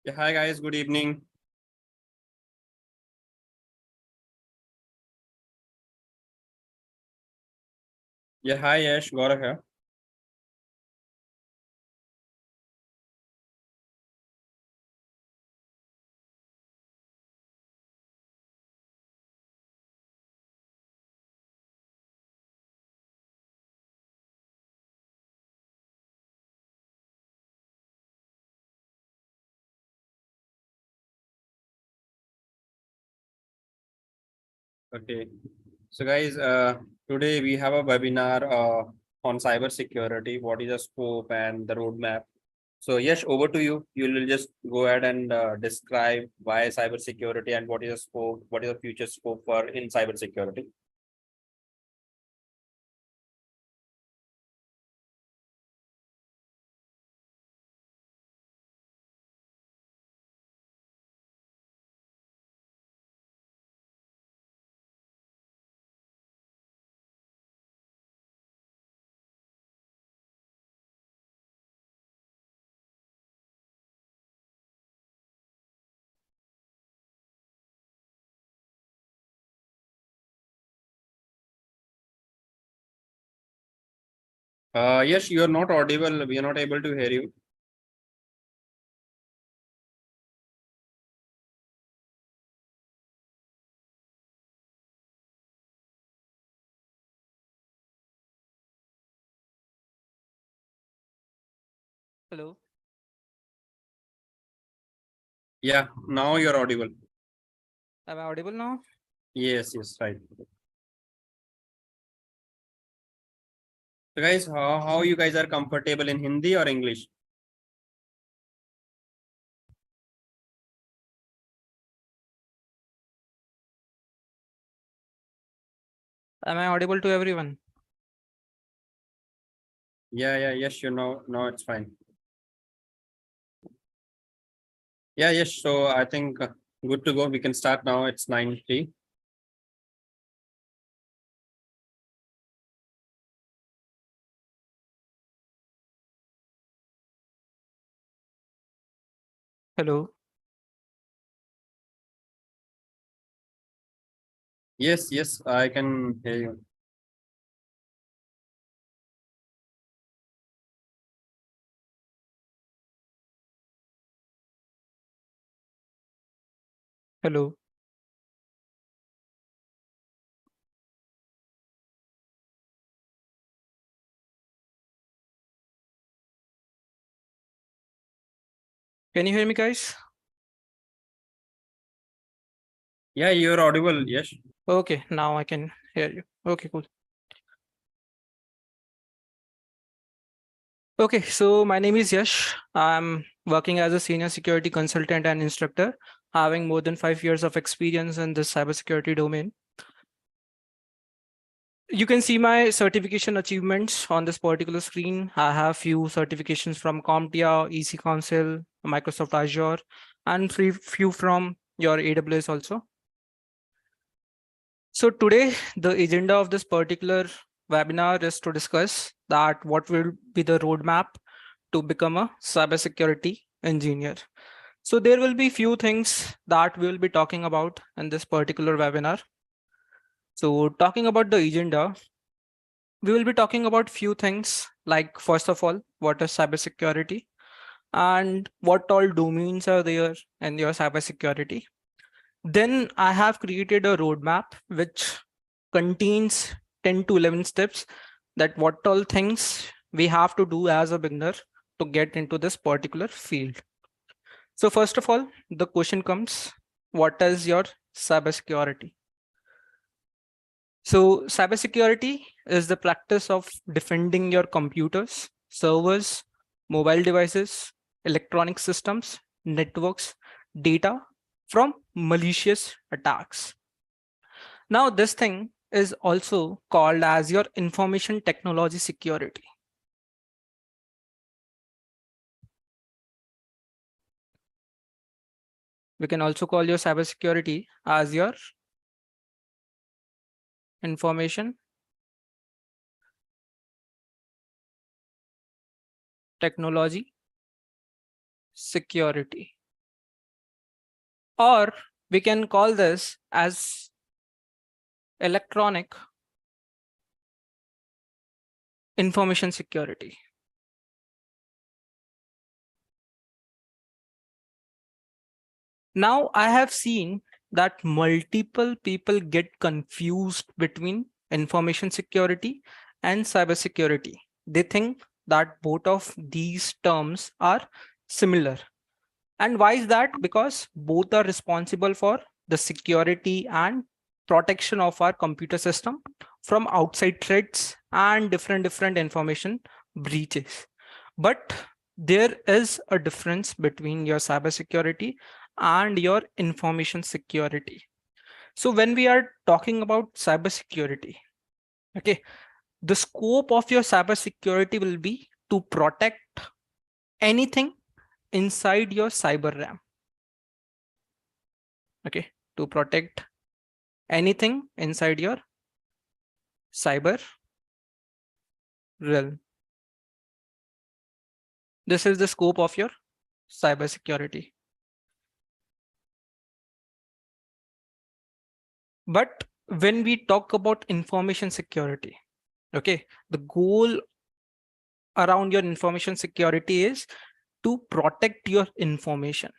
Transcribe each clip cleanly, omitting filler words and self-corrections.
Yeah, hi guys, good evening. Yeah, hi Yash, Gaurav here. Okay, so guys, today we have a webinar on cybersecurity. What is the scope and the roadmap? So Yash, over to you. You will just go ahead and describe why cybersecurity and what is the scope, what is the future scope for in cybersecurity. Yash, you are not audible. We are not able to hear you. Hello, Yeah, now you're audible. am I audible now? Yes, yes, right. So guys, how you guys are comfortable in Hindi or English? Am I audible to everyone? Yeah, yes, you know, no, it's fine. Yeah, yes. So I think good to go. We can start now. It's 9:03. Hello, Yes, I can hear you. hello. Can you hear me, guys? Yeah, you're audible. Yes. Okay, now I can hear you. Okay, cool. Okay, so my name is Yash. I'm working as a senior security consultant and instructor, having more than 5 years of experience in this cybersecurity domain. You can see my certification achievements on this particular screen. I have few certifications from CompTIA, EC Council, Microsoft Azure, and few from your AWS also. So today, the agenda of this particular webinar is to discuss that what will be the roadmap to become a cybersecurity engineer. So there will be few things that we will be talking about in this particular webinar. So talking about the agenda, we will be talking about few things like, first of all, what is cybersecurity and what all domains are there in your cybersecurity. Then I have created a roadmap which contains 10 to 11 steps that what all things we have to do as a beginner to get into this particular field. So first of all, the question comes, what is your cybersecurity? So cybersecurity is the practice of defending your computers, servers, mobile devices, electronic systems, networks, data from malicious attacks. Now, this thing is also called as your information technology security. We can also call your cybersecurity as your information technology security. or we can call this as electronic information security. Now I have seen that multiple people get confused between information security and cybersecurity. They think that both of these terms are similar. And why is that? Because both are responsible for the security and protection of our computer system from outside threats and different information breaches. But there is a difference between your cybersecurity and your information security. So when we are talking about cybersecurity, okay, the scope of your cybersecurity will be to protect anything inside your cyber RAM. Okay, to protect anything inside your cyber realm. This is the scope of your cybersecurity. But when we talk about information security, okay, the goal around your information security is to protect your information.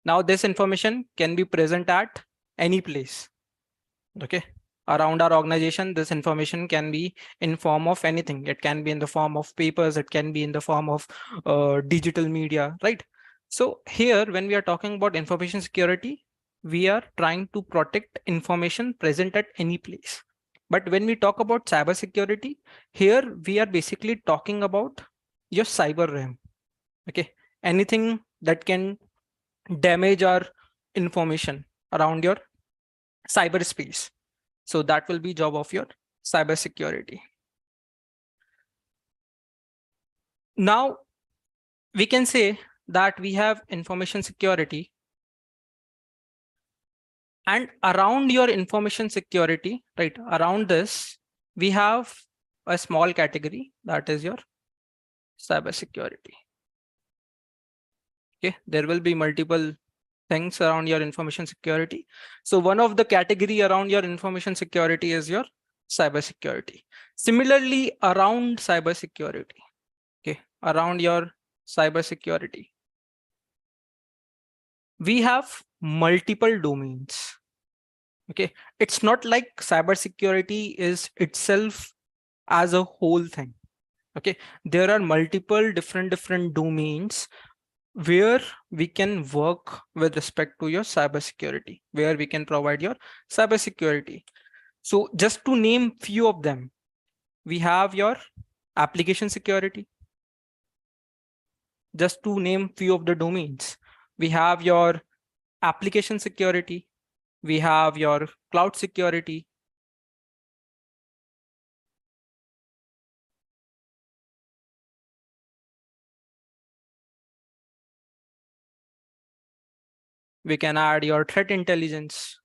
Now, this information can be present at any place. Okay, around our organization, this information can be in form of anything. It can be in the form of papers, it can be in the form of digital media, right? So here, when we are talking about information security, we are trying to protect information present at any place. But when we talk about cybersecurity, here we are basically talking about your cyber RAM. Okay, anything that can damage our information around your cyberspace. So that will be job of your cybersecurity. Now we can say that we have information security, and around your information security, right, around this, we have a small category that is your cybersecurity. Okay, there will be multiple things around your information security. So one of the category around your information security is your cybersecurity. Similarly, around cybersecurity, okay, around your cybersecurity, we have multiple domains. Okay, it's not like cybersecurity is itself as a whole thing. Okay, there are multiple different domains where we can work with respect to your cybersecurity, where we can provide your cybersecurity. So just to name few of them, we have your application security. Just to name few of the domains, we have your application security, we have your cloud security, we can add your threat intelligence,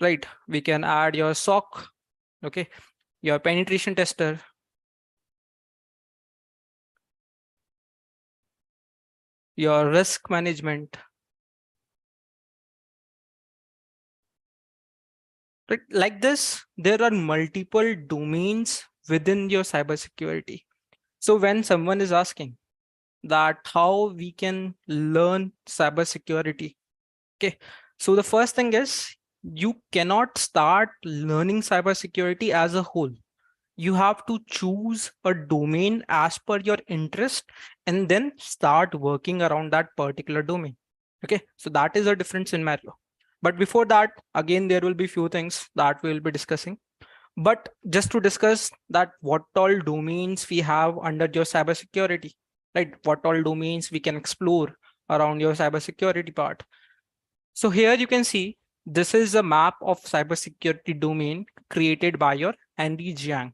right? We can add your SOC, okay, your penetration tester, your risk management, right? Like this, there are multiple domains within your cybersecurity. So when someone is asking that how we can learn cybersecurity, okay, so the first thing is you cannot start learning cybersecurity as a whole. You have to choose a domain as per your interest and then start working around that particular domain. Okay, so that is a different scenario. But before that, again, there will be few things that we will be discussing. But just to discuss that what all domains we have under your cybersecurity, right? What all domains we can explore around your cybersecurity part. So here you can see this is a map of cybersecurity domain created by your Andy Jiang.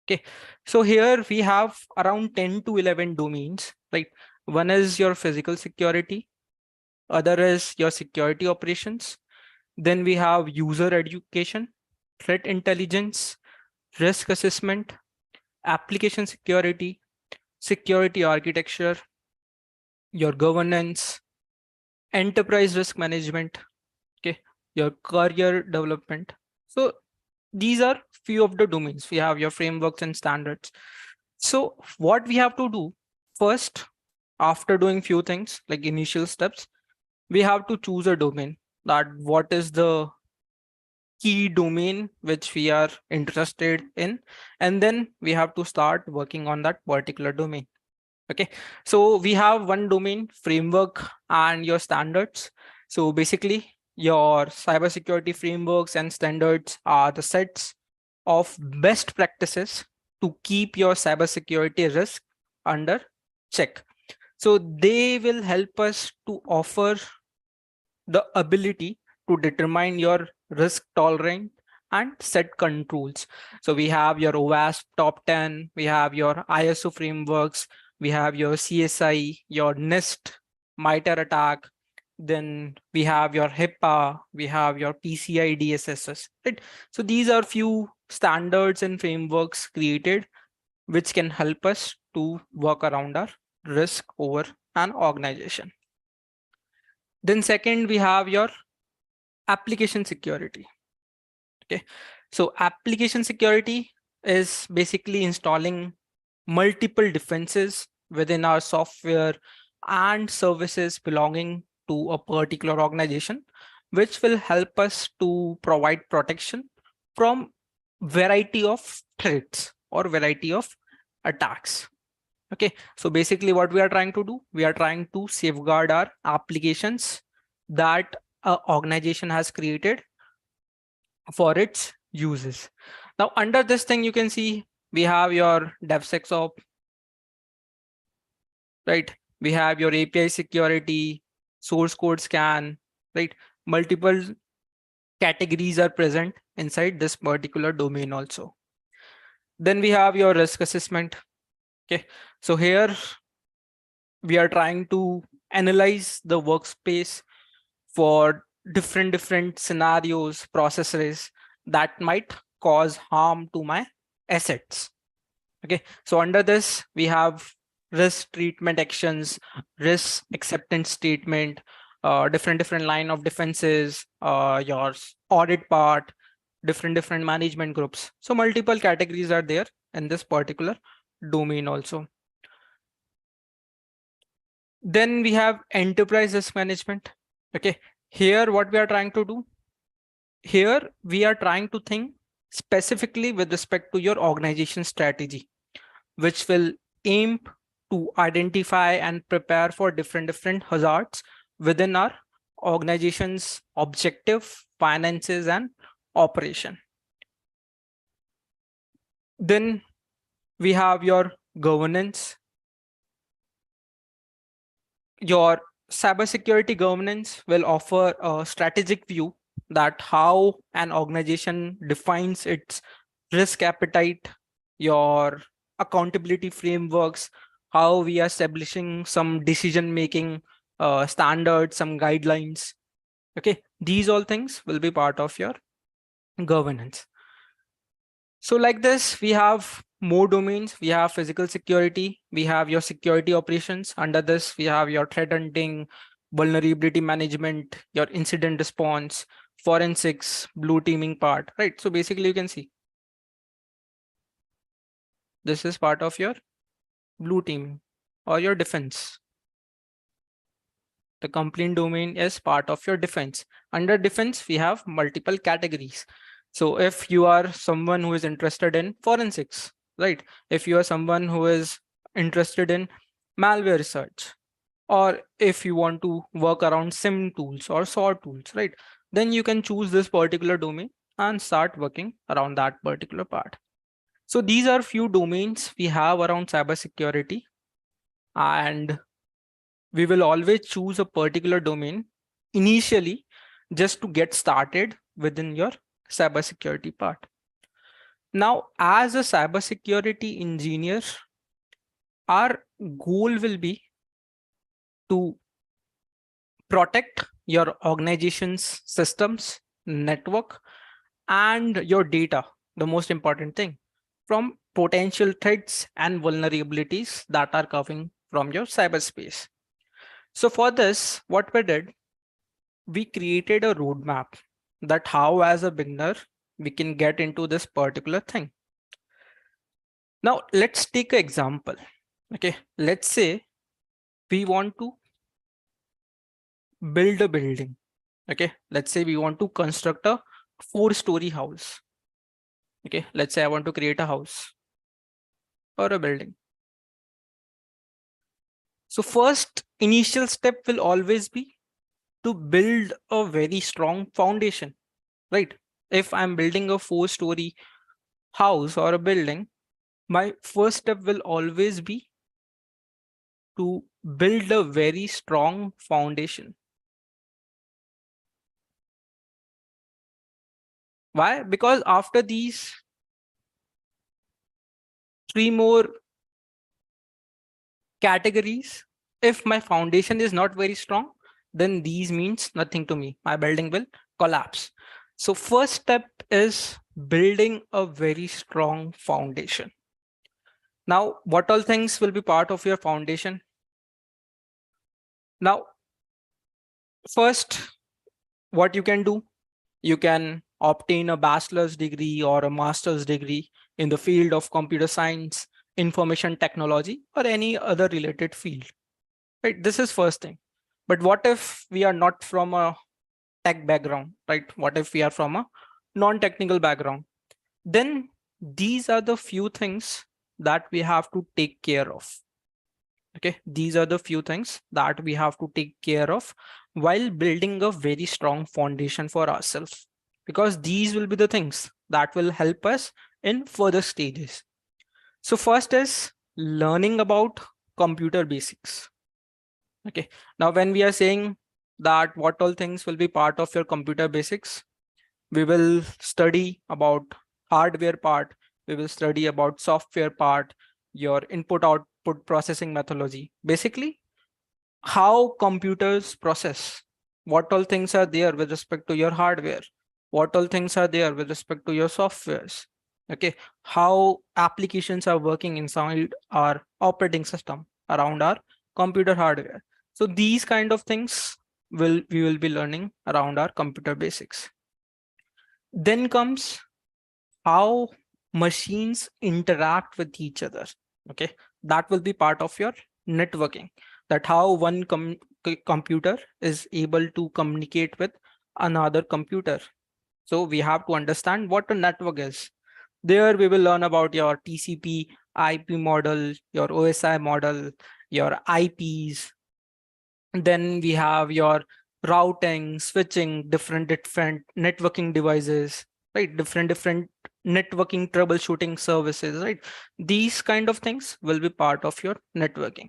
Okay, so here we have around 10 to 11 domains, right? One is your physical security, other is your security operations. Then we have user education, threat intelligence, risk assessment, application security, security architecture, your governance, enterprise risk management, okay, your career development. So these are few of the domains. We have your frameworks and standards. So what we have to do first, after doing few things like initial steps, we have to choose a domain, that what is the key domain which we are interested in, and then we have to start working on that particular domain. Okay, so we have one domain, framework, and your standards. So basically your cybersecurity frameworks and standards are the sets of best practices to keep your cybersecurity risk under check. So they will help us to offer the ability to determine your risk tolerance and set controls. So we have your OWASP top 10, we have your ISO frameworks, we have your CSI, your NIST, MITRE attack, then we have your HIPAA, we have your PCI DSS, right? So these are few standards and frameworks created which can help us to work around our risk over an organization. Then second, we have your application security. Okay, so application security is basically installing multiple defenses within our software and services belonging to a particular organization, which will help us to provide protection from variety of threats or variety of attacks. Okay, so basically what we are trying to do, we are trying to safeguard our applications that an organization has created for its uses. Now under this thing, you can see we have your DevSecOps, right? We have your API security, source code scan, right? Multiple categories are present inside this particular domain also. Then we have your risk assessment. Okay, so here we are trying to analyze the workspace for different scenarios, processes that might cause harm to my assets. Okay, so under this we have risk treatment actions, risk acceptance statement, different line of defenses, your audit part, different management groups. So multiple categories are there in this particular domain also. Then we have enterprise risk management. Okay, here what we are trying to do, here we are trying to think specifically with respect to your organization strategy, which will aim to identify and prepare for different hazards within our organization's objective, finances, and operation. Then we have your governance. Your cybersecurity governance will offer a strategic view that how an organization defines its risk appetite, your accountability frameworks, how we are establishing some decision making standards, some guidelines. Okay, these all things will be part of your governance. So like this, we have more domains. We have physical security, we have your security operations. Under this, we have your threat hunting, vulnerability management, your incident response, forensics, blue teaming part, right? So basically you can see this is part of your blue teaming or your defense. The complaint domain is part of your defense. Under defense, we have multiple categories. So if you are someone who is interested in forensics, right? If you are someone who is interested in malware research, or if you want to work around SIM tools or SOAR tools, right? Then you can choose this particular domain and start working around that particular part. So these are few domains we have around cybersecurity, and we will always choose a particular domain initially just to get started within your cybersecurity part. Now, as a cybersecurity engineer, our goal will be to protect your organization's systems, network, and your data, the most important thing, from potential threats and vulnerabilities that are coming from your cyberspace. So for this, what we did, we created a roadmap that how as a beginner, we can get into this particular thing. Now let's take an example. Okay, let's say we want to build a building. Okay, let's say we want to construct a 4-story house. Okay, let's say I want to create a house or a building. So first initial step will always be to build a very strong foundation, right? If I'm building a 4-story house or a building, my first step will always be to build a very strong foundation. Why? Because after these 3 more categories, if my foundation is not very strong, then these means nothing to me. My building will collapse. So first step is building a very strong foundation. Now, what all things will be part of your foundation? Now, first, what you can do, you can obtain a bachelor's degree or a master's degree in the field of computer science, information technology, or any other related field. Right? This is first thing. But what if we are not from a tech background, right? What if we are from a non-technical background? Then these are the few things that we have to take care of. Okay, these are the few things that we have to take care of while building a very strong foundation for ourselves, because these will be the things that will help us in further stages. So first is learning about computer basics. Okay, now when we are saying that what all things will be part of your computer basics, we will study about hardware part, we will study about software part, your input output processing methodology, basically how computers process, what all things are there with respect to your hardware, what all things are there with respect to your softwares. Okay, how applications are working inside our operating system around our computer hardware. So these kind of things we will be learning around our computer basics. Then comes how machines interact with each other. Okay, that will be part of your networking, that how one computer is able to communicate with another computer. So we have to understand what a network is. There we will learn about your TCP IP model, your OSI model, your IPs. Then we have your routing, switching, different networking devices, right? Different networking troubleshooting services, right? These kind of things will be part of your networking.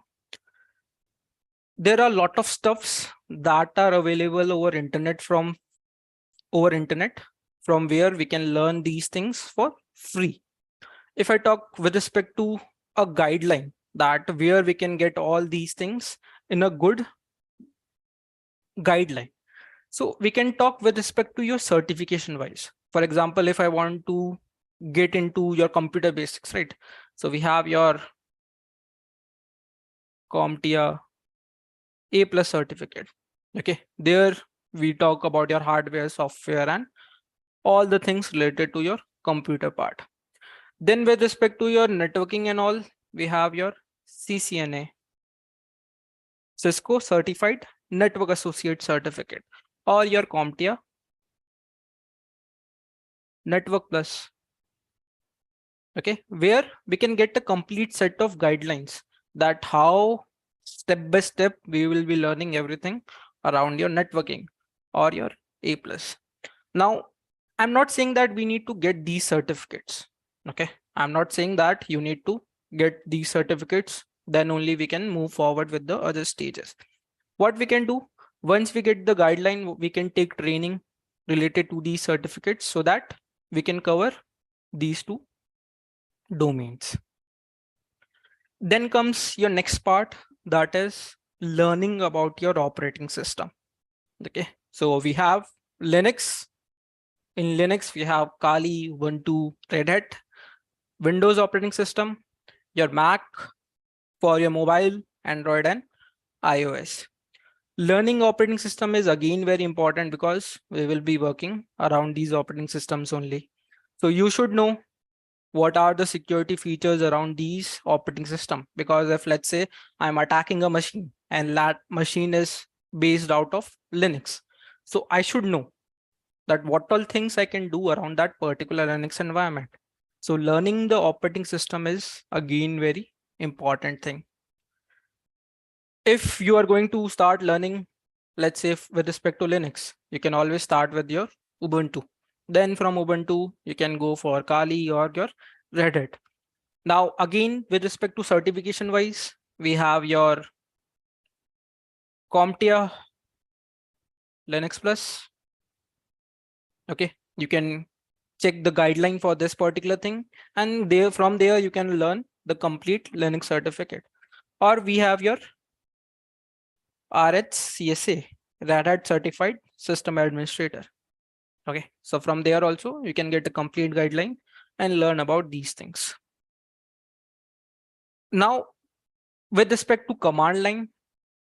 There are a lot of stuffs that are available over internet from where we can learn these things for free. If I talk with respect to a guideline, that where we can get all these things in a good guideline. So we can talk with respect to your certification wise. For example, if I want to get into your computer basics, right? So we have your CompTIA A+ certificate. Okay, there we talk about your hardware, software, and all the things related to your computer part. Then with respect to your networking and all, we have your CCNA, Cisco Certified Network Associate Certificate, or your CompTIA Network Plus. Okay, where we can get a complete set of guidelines that how step by step we will be learning everything around your networking or your A+. Now, I'm not saying that we need to get these certificates. Okay, I'm not saying that you need to get these certificates, then only we can move forward with the other stages. What we can do, once we get the guideline, we can take training related to these certificates so that we can cover these two domains. Then comes your next part, that is learning about your operating system. Okay, so we have Linux. In Linux, we have Kali, Ubuntu, Red Hat. Windows operating system, your Mac for your mobile, Android and iOS. Learning operating system is again very important because we will be working around these operating systems only. So you should know what are the security features around these operating system, because if let's say I'm attacking a machine and that machine is based out of Linux, so I should know that what all things I can do around that particular Linux environment. So learning the operating system is again very important thing. If you are going to start learning, let's say with respect to Linux, you can always start with your Ubuntu. Then from Ubuntu, you can go for Kali or your Red Hat. Now, again, with respect to certification wise, we have your CompTIA Linux Plus. Okay, you can check the guideline for this particular thing, and there from there you can learn the complete Linux certificate. Or we have your RHCSA, Red Hat Certified System Administrator. Okay, so from there also you can get a complete guideline and learn about these things. Now, with respect to command line,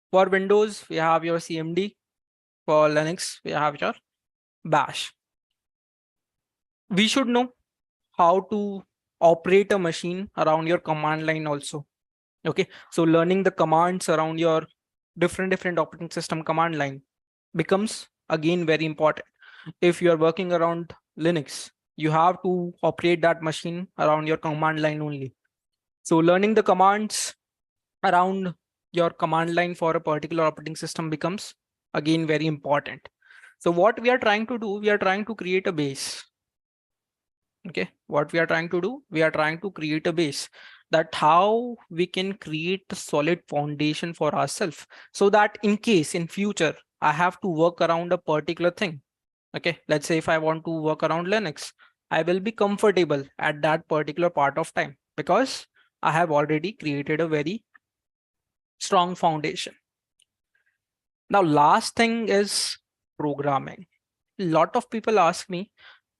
for Windows, we have your CMD. For Linux, we have your Bash. We should know how to operate a machine around your command line also. Okay, so learning the commands around your different operating system command line becomes again very important. If you are working around Linux, you have to operate that machine around your command line only. So learning the commands around your command line for a particular operating system becomes again very important. So what we are trying to do, we are trying to create a base. Okay, what we are trying to do, we are trying to create a base, that how we can create a solid foundation for ourselves, so that in case in future I have to work around a particular thing. Okay, let's say if I want to work around Linux, I will be comfortable at that particular part of time because I have already created a very strong foundation. Now, last thing is programming. A lot of people ask me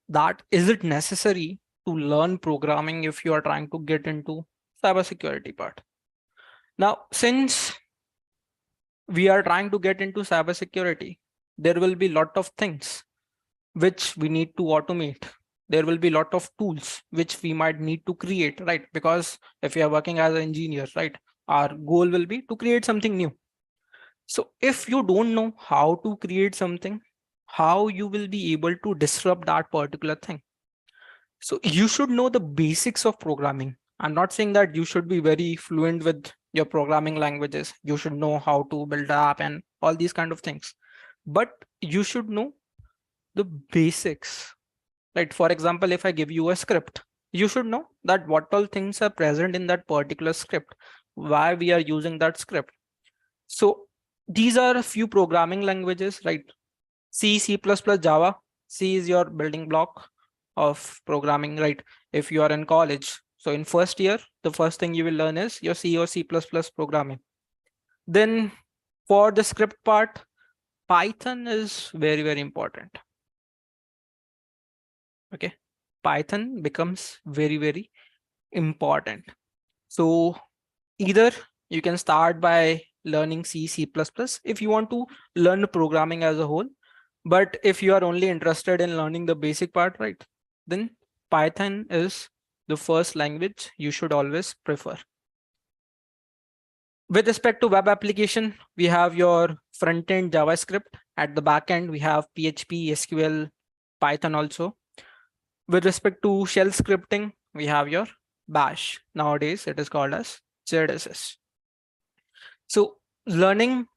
that is it necessary to learn programming if you are trying to get into cybersecurity part? Now, since we are trying to get into cybersecurity, there will be a lot of things which we need to automate. There will be a lot of tools which we might need to create, right? Because if you are working as an engineer, right, our goal will be to create something new. So if you don't know how to create something, how you will be able to disrupt that particular thing? So you should know the basics of programming. I'm not saying that you should be very fluent with your programming languages. You should know how to build an app and all these kind of things. But you should know the basics. Right? For example, if I give you a script, you should know that what all things are present in that particular script, why we are using that script. So these are a few programming languages, right? C, C++, Java. C is your building block of programming, right? If you are in college, so in first year, the first thing you will learn is your C or C++ programming. Then for the script part, Python is very important. Okay, Python becomes very important. So either you can start by learning C, C++ if you want to learn programming as a whole. But if you are only interested in learning the basic part, right, then Python is the first language you should always prefer. With respect to web application, we have your front-end JavaScript. At the back end, we have PHP, SQL, Python also. With respect to shell scripting, we have your Bash. Nowadays, it is called as ZSS. So learning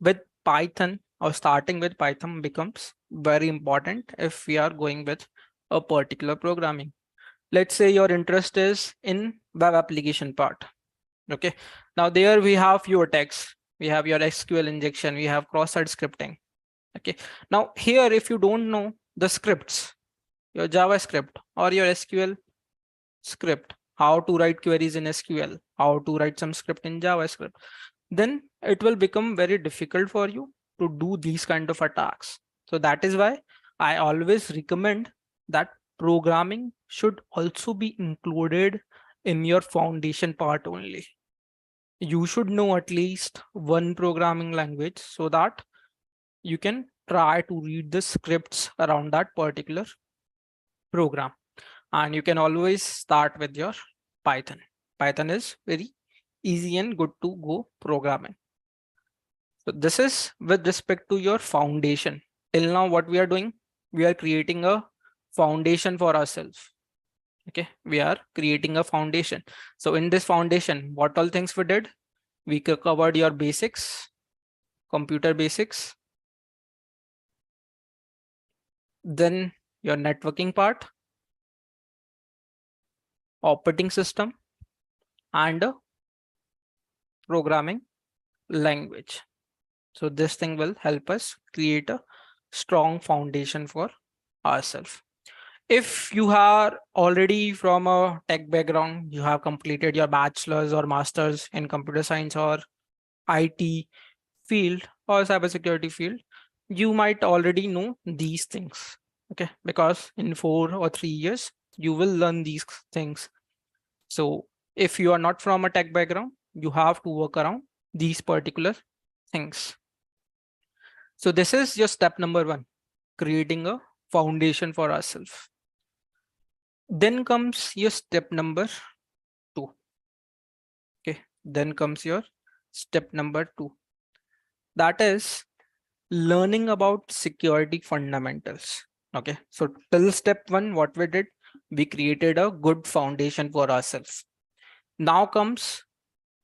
with Python or starting with Python becomes very important if we are going with a particular programming. Let's say your interest is in web application part. Okay, now there we have your text, we have your SQL injection, we have cross-site scripting. Okay, now here if you don't know the scripts, your JavaScript or your SQL script, how to write queries in SQL, how to write some script in JavaScript, then it will become very difficult for you to do these kind of attacks. So that is why I always recommend that programming should also be included in your foundation part only. You should know at least one programming language so that you can try to read the scripts around that particular program. And you can always start with your Python. Python is very easy and good to go programming. So this is with respect to your foundation. Till now, what we are doing, we are creating a foundation for ourselves. Okay, we are creating a foundation. So in this foundation, what all things we did? We covered your basics, computer basics, then your networking part, operating system, and a programming language. So this thing will help us create a strong foundation for ourselves. If you are already from a tech background, you have completed your bachelor's or master's in computer science or IT field or cybersecurity field, you might already know these things. Okay, because in 4 or 3 years, you will learn these things. So if you are not from a tech background, you have to work around these particular things. So this is your step number 1, creating a foundation for ourselves. Then comes your step number 2. Okay, then comes your step number 2. That is learning about security fundamentals. Okay, so till step 1, what we did, we created a good foundation for ourselves. Now comes,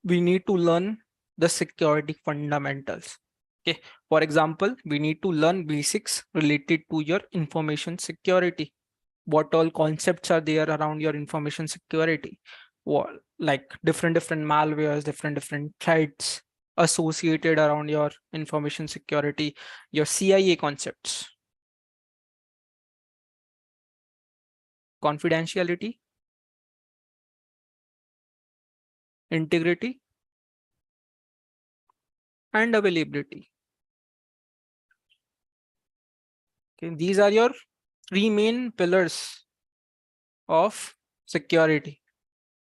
we need to learn the security fundamentals. Okay, for example, we need to learn basics related to your information security. What all concepts are there around your information security? What, like different malwares, different threats associated around your information security, your CIA concepts, confidentiality, integrity, and availability. Okay, these are your 3 main pillars of security.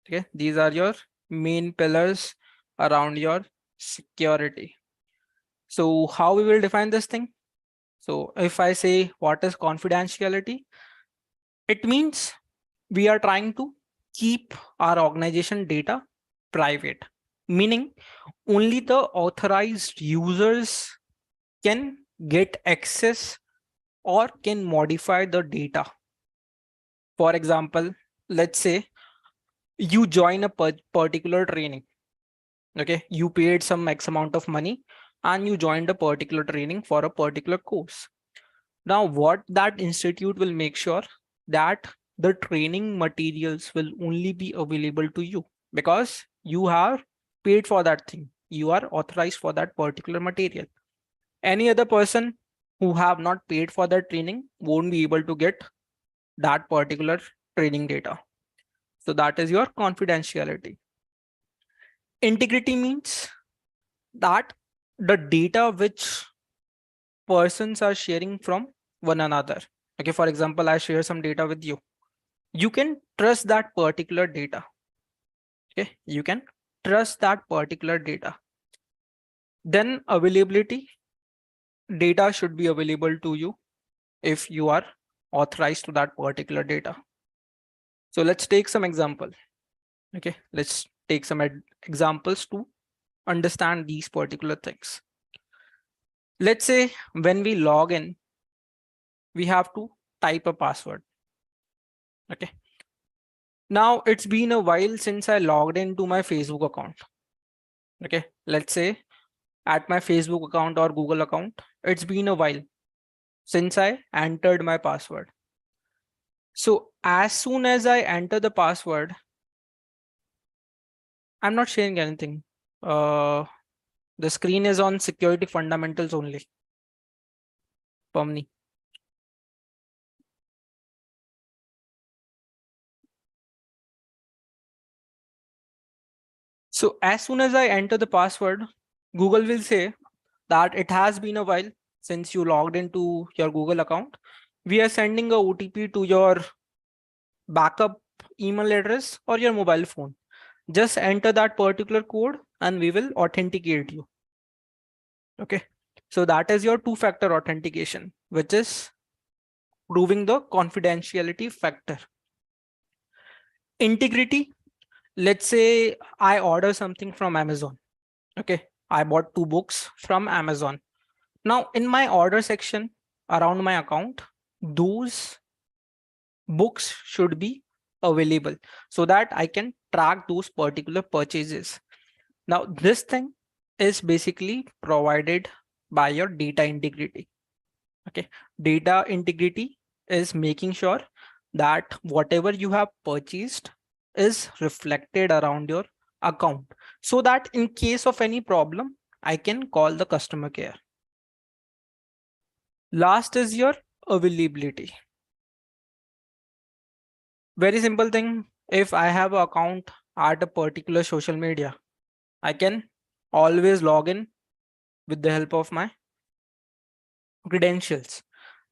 Okay, these are your main pillars around your security. So how we will define this thing? So if I say what is confidentiality, it means we are trying to keep our organization data private, meaning only the authorized users can get access or can modify the data. For example, let's say you join a particular training. Okay, you paid some X amount of money and you joined a particular training for a particular course. Now, what that institute will make sure that the training materials will only be available to you because you have paid for that thing. You are authorized for that particular material. Any other person who have not paid for that training won't be able to get that particular training data. So that is your confidentiality. Integrity means that the data which persons are sharing from one another. Okay, for example, I share some data with you. You can trust that particular data. Okay, you can trust that particular data. Then availability, data should be available to you if you are authorized to that particular data. So let's take some example. Okay, let's take some examples to understand these particular things. Let's say when we log in, we have to type a password. Okay. Now it's been a while since I logged into my Facebook account. Okay. Let's say at my Facebook account or Google account, it's been a while since I entered my password. So as soon as I enter the password, I'm not sharing anything. The screen is on security fundamentals only. Pomni. So as soon as I enter the password, Google will say that it has been a while since you logged into your Google account. We are sending a OTP to your backup email address or your mobile phone. Just enter that particular code and we will authenticate you. Okay. So that is your two-factor authentication, which is proving the confidentiality factor. Integrity. Let's say I order something from Amazon. Okay. I bought 2 books from Amazon. Now in my order section around my account, those books should be available so that I can track those particular purchases. Now, this thing is basically provided by your data integrity. Okay. Data integrity is making sure that whatever you have purchased is reflected around your account so that in case of any problem, I can call the customer care. Last is your availability. Very simple thing. If I have an account at a particular social media, I can always log in with the help of my credentials.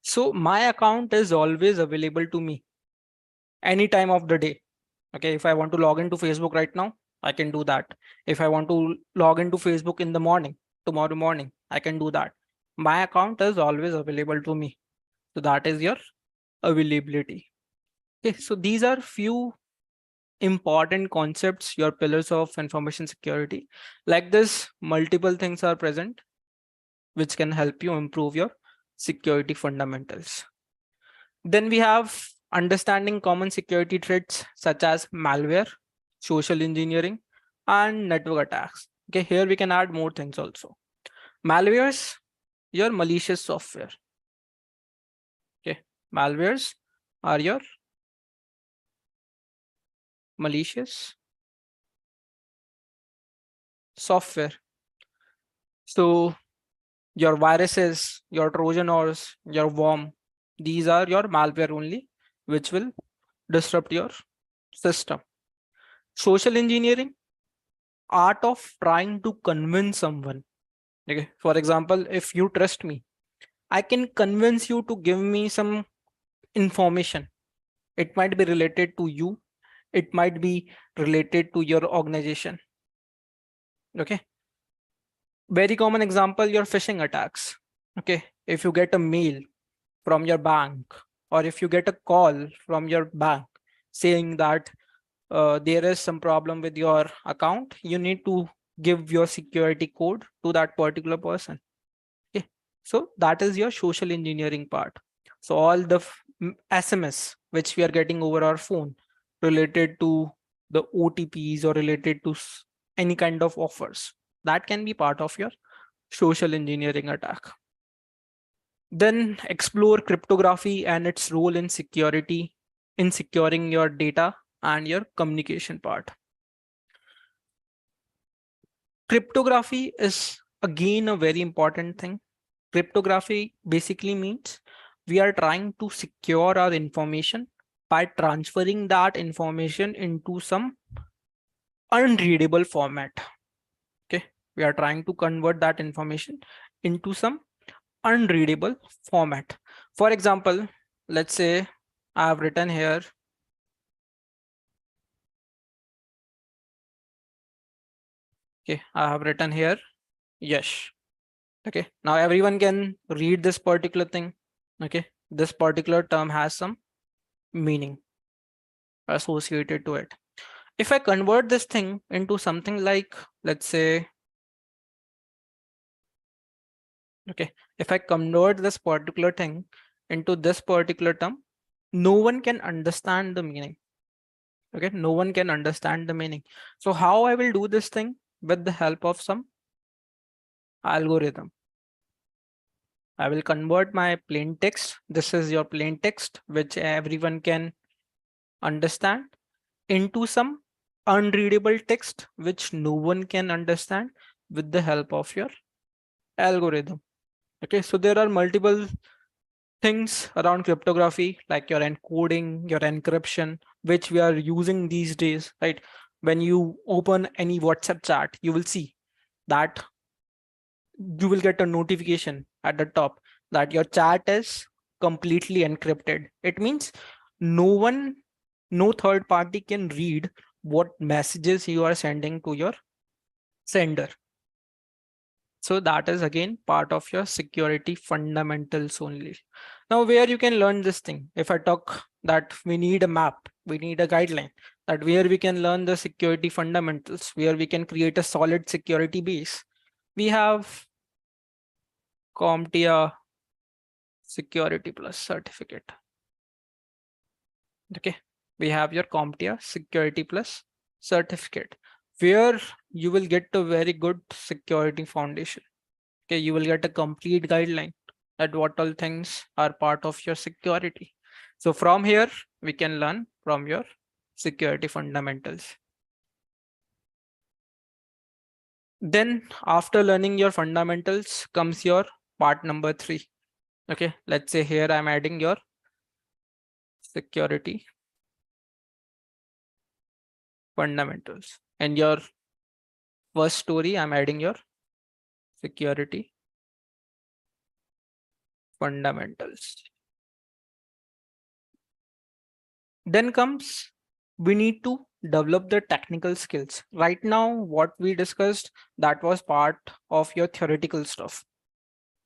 So my account is always available to me any time of the day. Okay, if I want to log into Facebook right now, I can do that. If I want to log into Facebook in the morning, tomorrow morning, I can do that. My account is always available to me. So that is your availability. Okay, so these are few important concepts, your pillars of information security. Like this, multiple things are present which can help you improve your security fundamentals. Then we have understanding common security threats such as malware, social engineering, and network attacks. Okay, here we can add more things also. Malwares, your malicious software. Okay, malwares are your malicious software. So your viruses, your Trojan horse, your worm, these are your malware only, which will disrupt your system. Social engineering, art of trying to convince someone. Okay, for example, if you trust me, I can convince you to give me some information. It might be related to you, it might be related to your organization. Okay, very common example, your phishing attacks. Okay, if you get a mail from your bank or if you get a call from your bank saying that there is some problem with your account, you need to give your security code to that particular person. Okay, so that is your social engineering part. So all the SMS which we are getting over our phone related to the OTPs or related to any kind of offers, that can be part of your social engineering attack. Then explore cryptography and its role in security, in securing your data and your communication part. Cryptography is again a very important thing. Cryptography basically means we are trying to secure our information by transferring that information into some unreadable format. Okay, we are trying to convert that information into some unreadable format. For example, let's say I have written here I have written here yes. Okay, now everyone can read this particular thing. Okay, this particular term has some meaning associated to it. If I convert this thing into something like, let's say, okay, if I convert this particular thing into this particular term, no one can understand the meaning. Okay, no one can understand the meaning. So how I will do this thing? With the help of some algorithm. I will convert my plain text. This is your plain text, which everyone can understand, into some unreadable text, which no one can understand, with the help of your algorithm. Okay, so there are multiple things around cryptography, like your encoding, your encryption, which we are using these days, right? When you open any WhatsApp chat, you will see that you will get a notification at the top that your chat is completely encrypted. It means no one No third party can read what messages you are sending to your sender. So that is again part of your security fundamentals only. Now, where you can learn this thing, if I talk that we need a map, we need a guideline, that where we can learn the security fundamentals, where we can create a solid security base. We have CompTIA Security Plus certificate. Okay, we have your CompTIA Security Plus certificate, where you will get a very good security foundation. Okay, you will get a complete guideline that what all things are part of your security. So from here, we can learn from your security fundamentals. Then after learning your fundamentals comes your part number 3. Okay, let's say here I'm adding your security fundamentals. And your first story, I'm adding your security fundamentals. Then comes, we need to develop the technical skills. Right now, what we discussed, that was part of your theoretical stuff.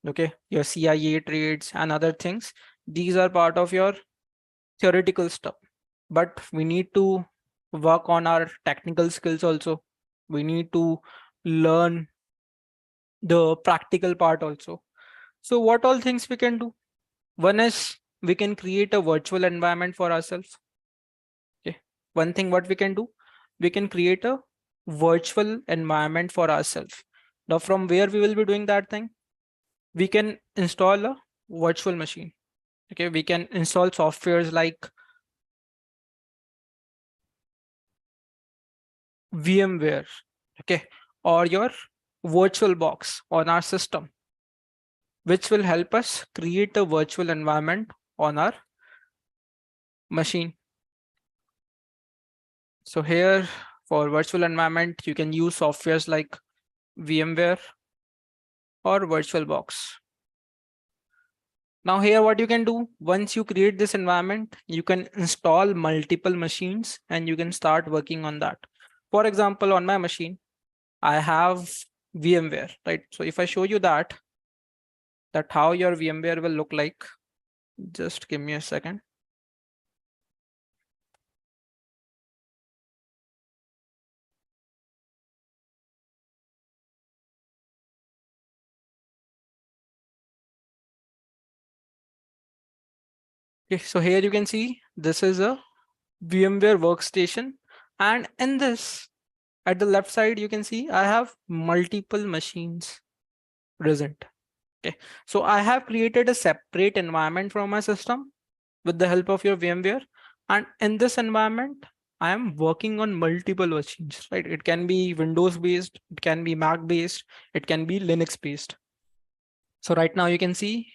Okay, your CIA trades and other things. These are part of your theoretical stuff. But we need to work on our technical skills also. We need to learn the practical part also. So what all things we can do? One is we can create a virtual environment for ourselves. Okay. One thing what we can do, we can create a virtual environment for ourselves. Now from where we will be doing that thing? We can install a virtual machine. Okay, we can install softwares like VMware, okay, or your virtual box on our system, which will help us create a virtual environment on our machine. So here for virtual environment, you can use softwares like VMware or VirtualBox. Now here what you can do, once you create this environment, you can install multiple machines and you can start working on that. For example, on my machine, I have VMware, right? So if I show you that how your VMware will look like, just give me a second. Okay, so here you can see this is a VMware workstation, and in this, at the left side, you can see I have multiple machines present. Okay, so I have created a separate environment from my system with the help of your VMware, and in this environment, I am working on multiple machines, right? It can be Windows based, it can be Mac based, it can be Linux based. So right now you can see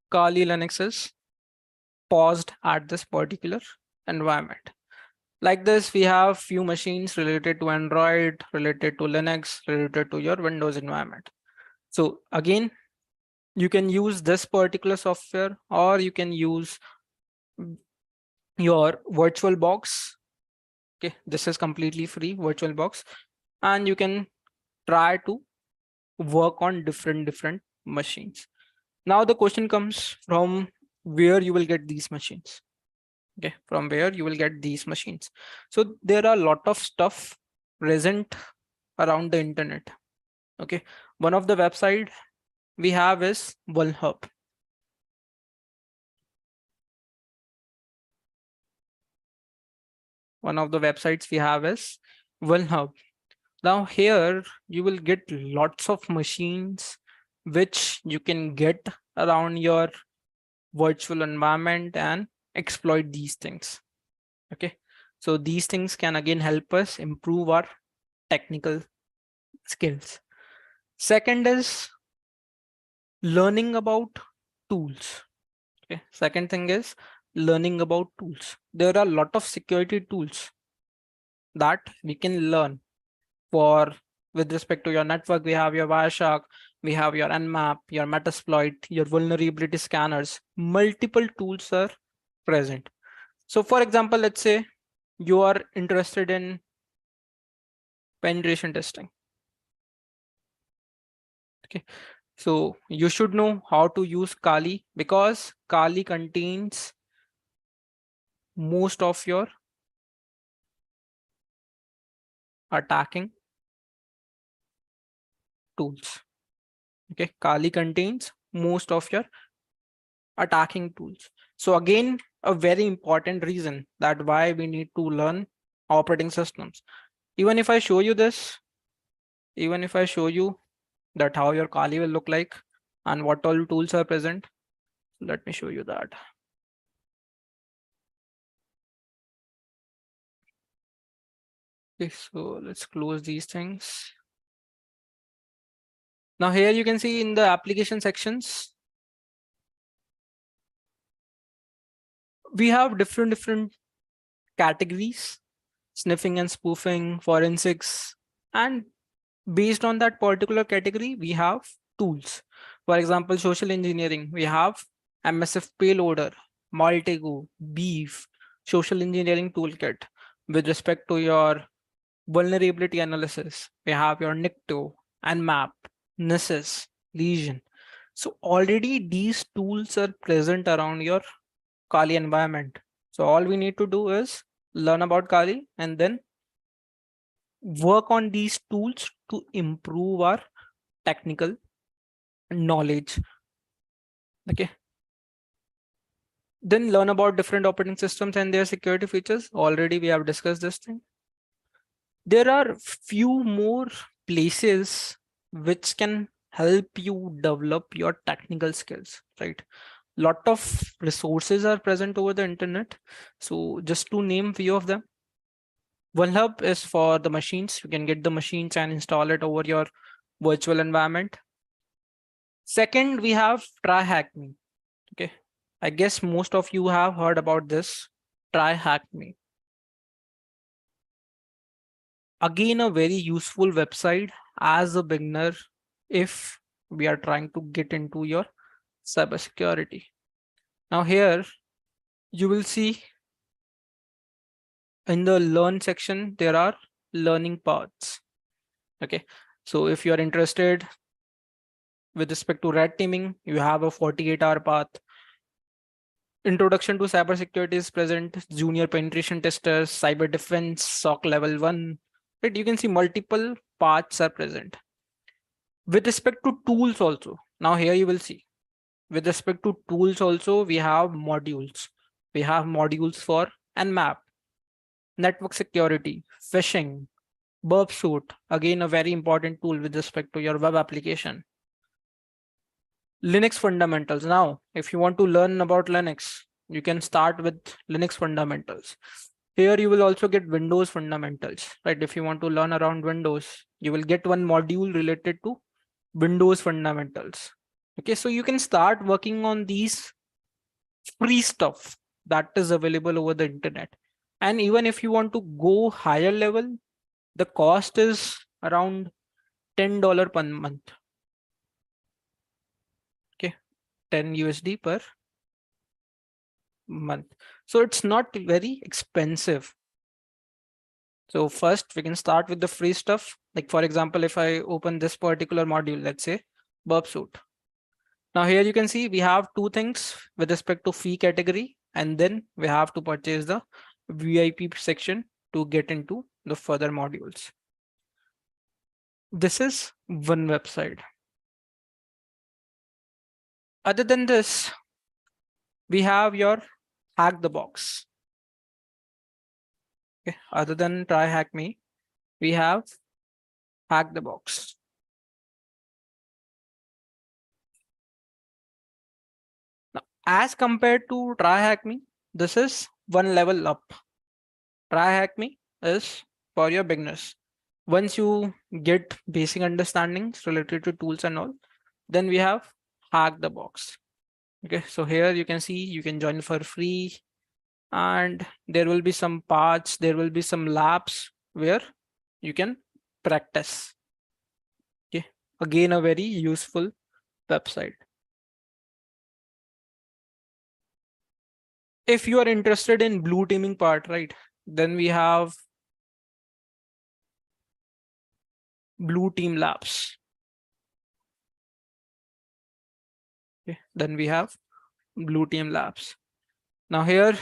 Kali Linux is paused at this particular environment. Like this, we have few machines related to Android, related to Linux, related to your Windows environment. So again, you can use this particular software or you can use your virtual box. Okay, this is completely free virtual box, and you can try to work on different machines. Now the question comes from where you will get these machines. Okay, from where you will get these machines. So there are a lot of stuff present around the internet. Okay, one of the website we have is Vulhub. One of the websites we have is Vulhub. Now here you will get lots of machines which you can get around your virtual environment and exploit these things. Okay, so these things can again help us improve our technical skills. Second is learning about tools. Okay, second thing is learning about tools. There are a lot of security tools that we can learn. For with respect to your network, we have your Wireshark, we have your Nmap, your Metasploit, your vulnerability scanners. Multiple tools are present. So for example, let's say you are interested in penetration testing. Okay. So you should know how to use Kali, because Kali contains most of your attacking tools. Okay. Kali contains most of your attacking tools. So again, a very important reason that why we need to learn operating systems. Even if I show you this, even if I show you that how your Kali will look like and what all tools are present, let me show you that. Okay, so let's close these things. Now here you can see in the application sections, we have different categories: sniffing and spoofing, forensics, and based on that particular category, we have tools. For example, social engineering, we have MSF payloader, Maltego, Beef, social engineering toolkit. With respect to your vulnerability analysis, we have your NICTO, Nmap, Nessus, Legion. So already these tools are present around your Kali environment. So all we need to do is learn about Kali and then work on these tools to improve our technical knowledge. Okay. Then learn about different operating systems and their security features. Already we have discussed this thing. There are few more places which can help you develop your technical skills, right? Lot of resources are present over the internet. So just to name few of them, one hub is for the machines. You can get the machines and install it over your virtual environment. Second, we have try hack me. Okay. I guess most of you have heard about this. Try hack me. Again, a very useful website as a beginner if we are trying to get into your cybersecurity. Now here you will see in the learn section, there are learning paths. Okay. So if you are interested with respect to red teaming, you have a 48-hour path. Introduction to cybersecurity is present, junior penetration testers, cyber defense, SOC level 1. Right? You can see multiple paths are present. With respect to tools also, now here you will see, with respect to tools also, we have modules. We have modules for Nmap, network security, phishing, burp suite, again a very important tool with respect to your web application. Linux fundamentals. Now, if you want to learn about Linux, you can start with Linux fundamentals. Here you will also get Windows fundamentals, right? If you want to learn around Windows, you will get one module related to Windows fundamentals. Okay, so you can start working on these free stuff that is available over the internet. And even if you want to go higher level, the cost is around $10 per month. Okay, 10 USD per month. So it's not very expensive. So first we can start with the free stuff. Like for example, if I open this particular module, let's say burp suite. Now here you can see we have two things with respect to fee category, and then we have to purchase the VIP section to get into the further modules. This is one website. Other than this, we have your hack the box. Okay. Other than try hack me, we have hack the box. Now, as compared to try hack me, this is one level up. Try hack me is for your beginners. Once you get basic understandings related to tools and all, then we have hack the box. Okay, so here you can see you can join for free, and there will be some parts, there will be some labs where you can practice. Okay, again a very useful website. If you are interested in blue teaming part, right, then we have blue team labs. Okay, then we have blue team labs. Now here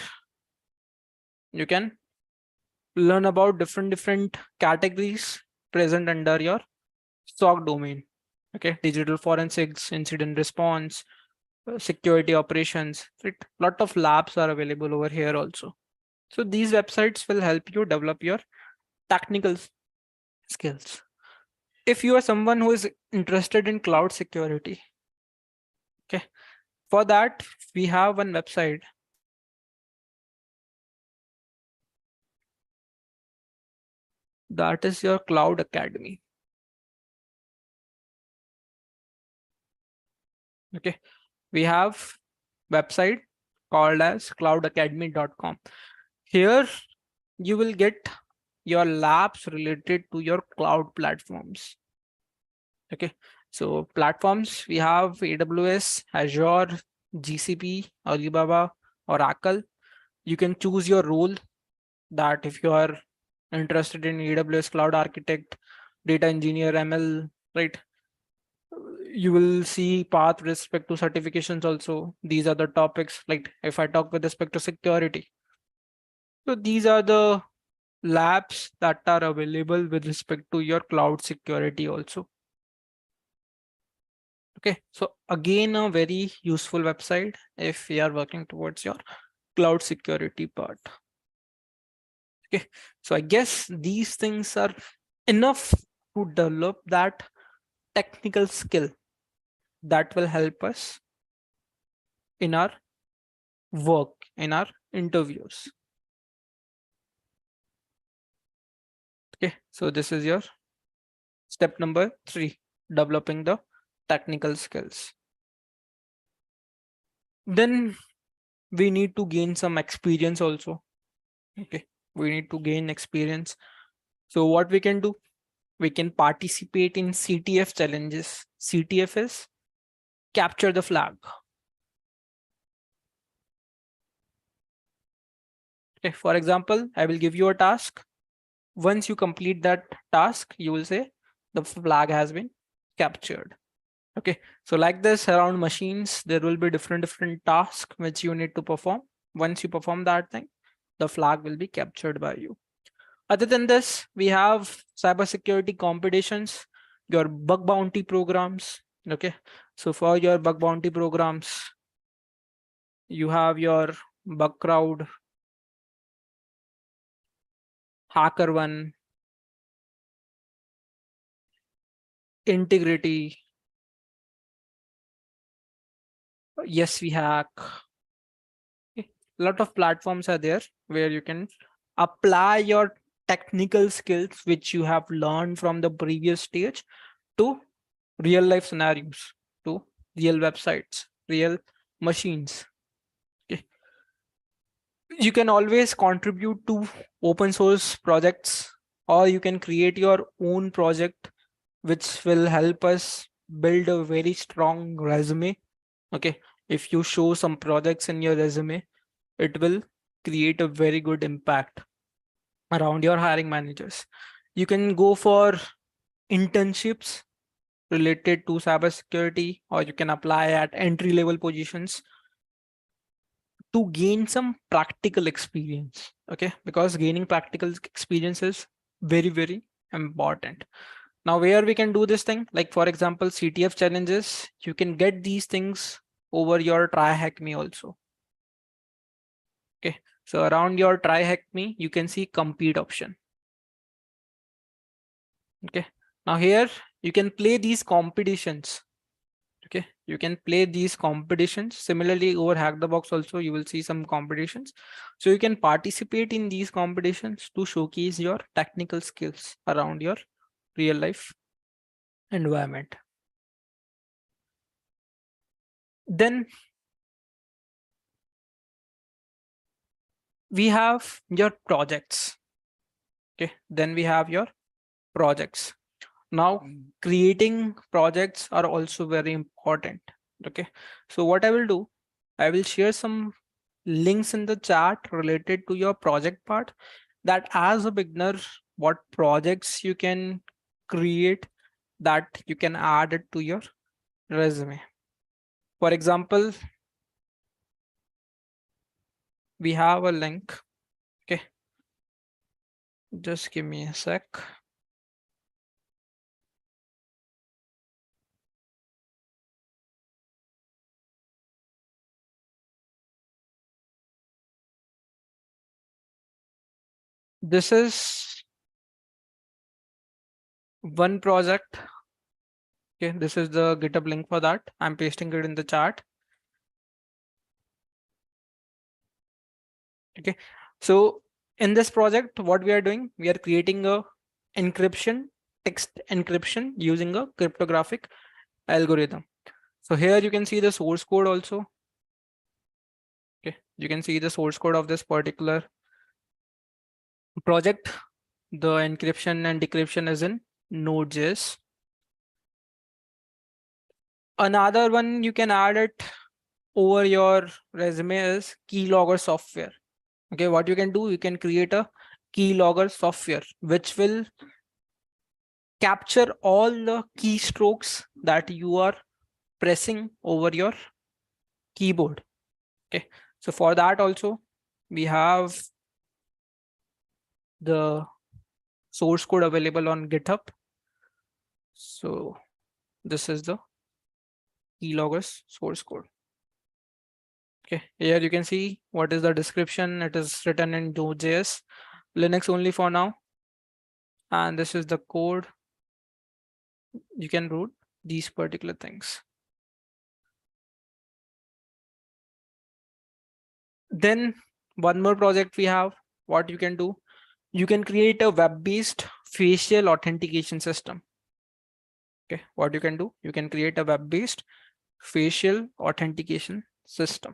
you can learn about different categories present under your SOC domain. Okay, digital forensics, incident response, security operations, right? Lot of labs are available over here also. So these websites will help you develop your technical skills. If you are someone who is interested in cloud security, okay, for that we have one website. That is your Cloud Academy. Okay, we have website called as cloudacademy.com. Here you will get your labs related to your cloud platforms. Okay, so platforms we have AWS, Azure, GCP, Alibaba, Oracle. You can choose your role, that if you are interested in AWS cloud architect, data engineer, ML, right? You will see path with respect to certifications also. These are the topics. Like if I talk with respect to security, so these are the labs that are available with respect to your cloud security also. Okay, so again, a very useful website if we are working towards your cloud security part. Okay, so I guess these things are enough to develop that technical skill that will help us in our work, in our interviews. Okay, so this is your step number 3, developing the technical skills. Then we need to gain some experience also. Okay, we need to gain experience. So what we can do, we can participate in CTF challenges. CTF is capture the flag. Okay, for example, I will give you a task. Once you complete that task, you will say the flag has been captured. Okay, so like this around machines, there will be different tasks which you need to perform. Once you perform that thing, the flag will be captured by you. Other than this, we have cybersecurity competitions, your bug bounty programs. Okay, so for your bug bounty programs, you have your bug crowd, hacker one, integrity, yes we hack. A lot of platforms are there where you can apply your technical skills which you have learned from the previous stage to real life scenarios, to real websites, real machines. Okay. You can always contribute to open source projects, or you can create your own project which will help us build a very strong resume. Okay, if you show some projects in your resume, it will create a very good impact around your hiring managers. You can go for internships related to cybersecurity, or you can apply at entry level positions to gain some practical experience. Okay, because gaining practical experience is very important. Now where we can do this thing, like for example CTF challenges, you can get these things over your try hack me also. Okay, so around your try hack me, you can see compete option. Okay, now here you can play these competitions. Okay, you can play these competitions. Similarly over hack the box also you will see some competitions, so you can participate in these competitions to showcase your technical skills around your real life environment. Then we have your projects. Okay, then we have your projects. Now creating projects are also very important. Okay, so what I will do, I will share some links in the chat related to your project part, that as a beginner, what projects you can create, that you can add it to your resume. For example, we have a link. Okay, just give me a sec. This is one project. Okay, this is the GitHub link for that. I'm pasting it in the chat. Okay, so in this project, what we are doing, we are creating a encryption, text encryption using a cryptographic algorithm. So here you can see the source code also. Okay, you can see the source code of this particular project. The encryption and decryption is in Node.js. Another one you can add it over your resume is keylogger software. Okay, what you can do, you can create a keylogger software which will capture all the keystrokes that you are pressing over your keyboard. Okay, so for that also we have the source code available on GitHub. So this is the keyloggers source code. Okay, here you can see what is the description. It is written in Node.js, Linux only for now. And this is the code. You can root these particular things. Then one more project we have. What you can do, you can create a web-based facial authentication system. Okay, what you can do, you can create a web-based facial authentication system.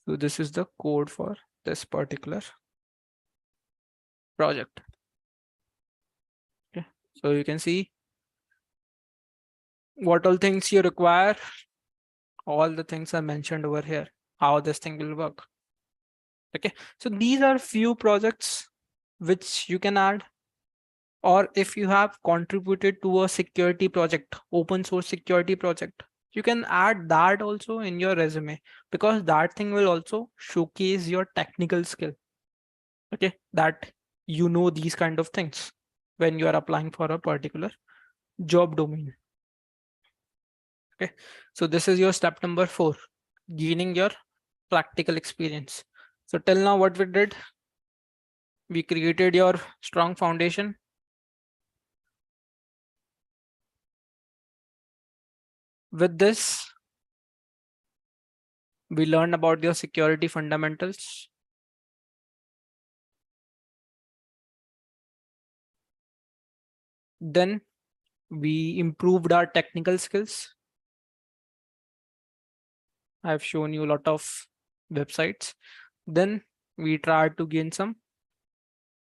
So this is the code for this particular project. Okay, so you can see what all things you require. All the things are mentioned over here, how this thing will work. Okay, so these are few projects which you can add, or if you have contributed to a security project, open source security project, you can add that also in your resume, because that thing will also showcase your technical skill. Okay, that you know these kind of things when you are applying for a particular job domain. Okay, so this is your step number 4, gaining your practical experience. So till now what we did, we created your strong foundation. With this, we learned about your security fundamentals. Then we improved our technical skills. I've shown you a lot of websites. Then we tried to gain some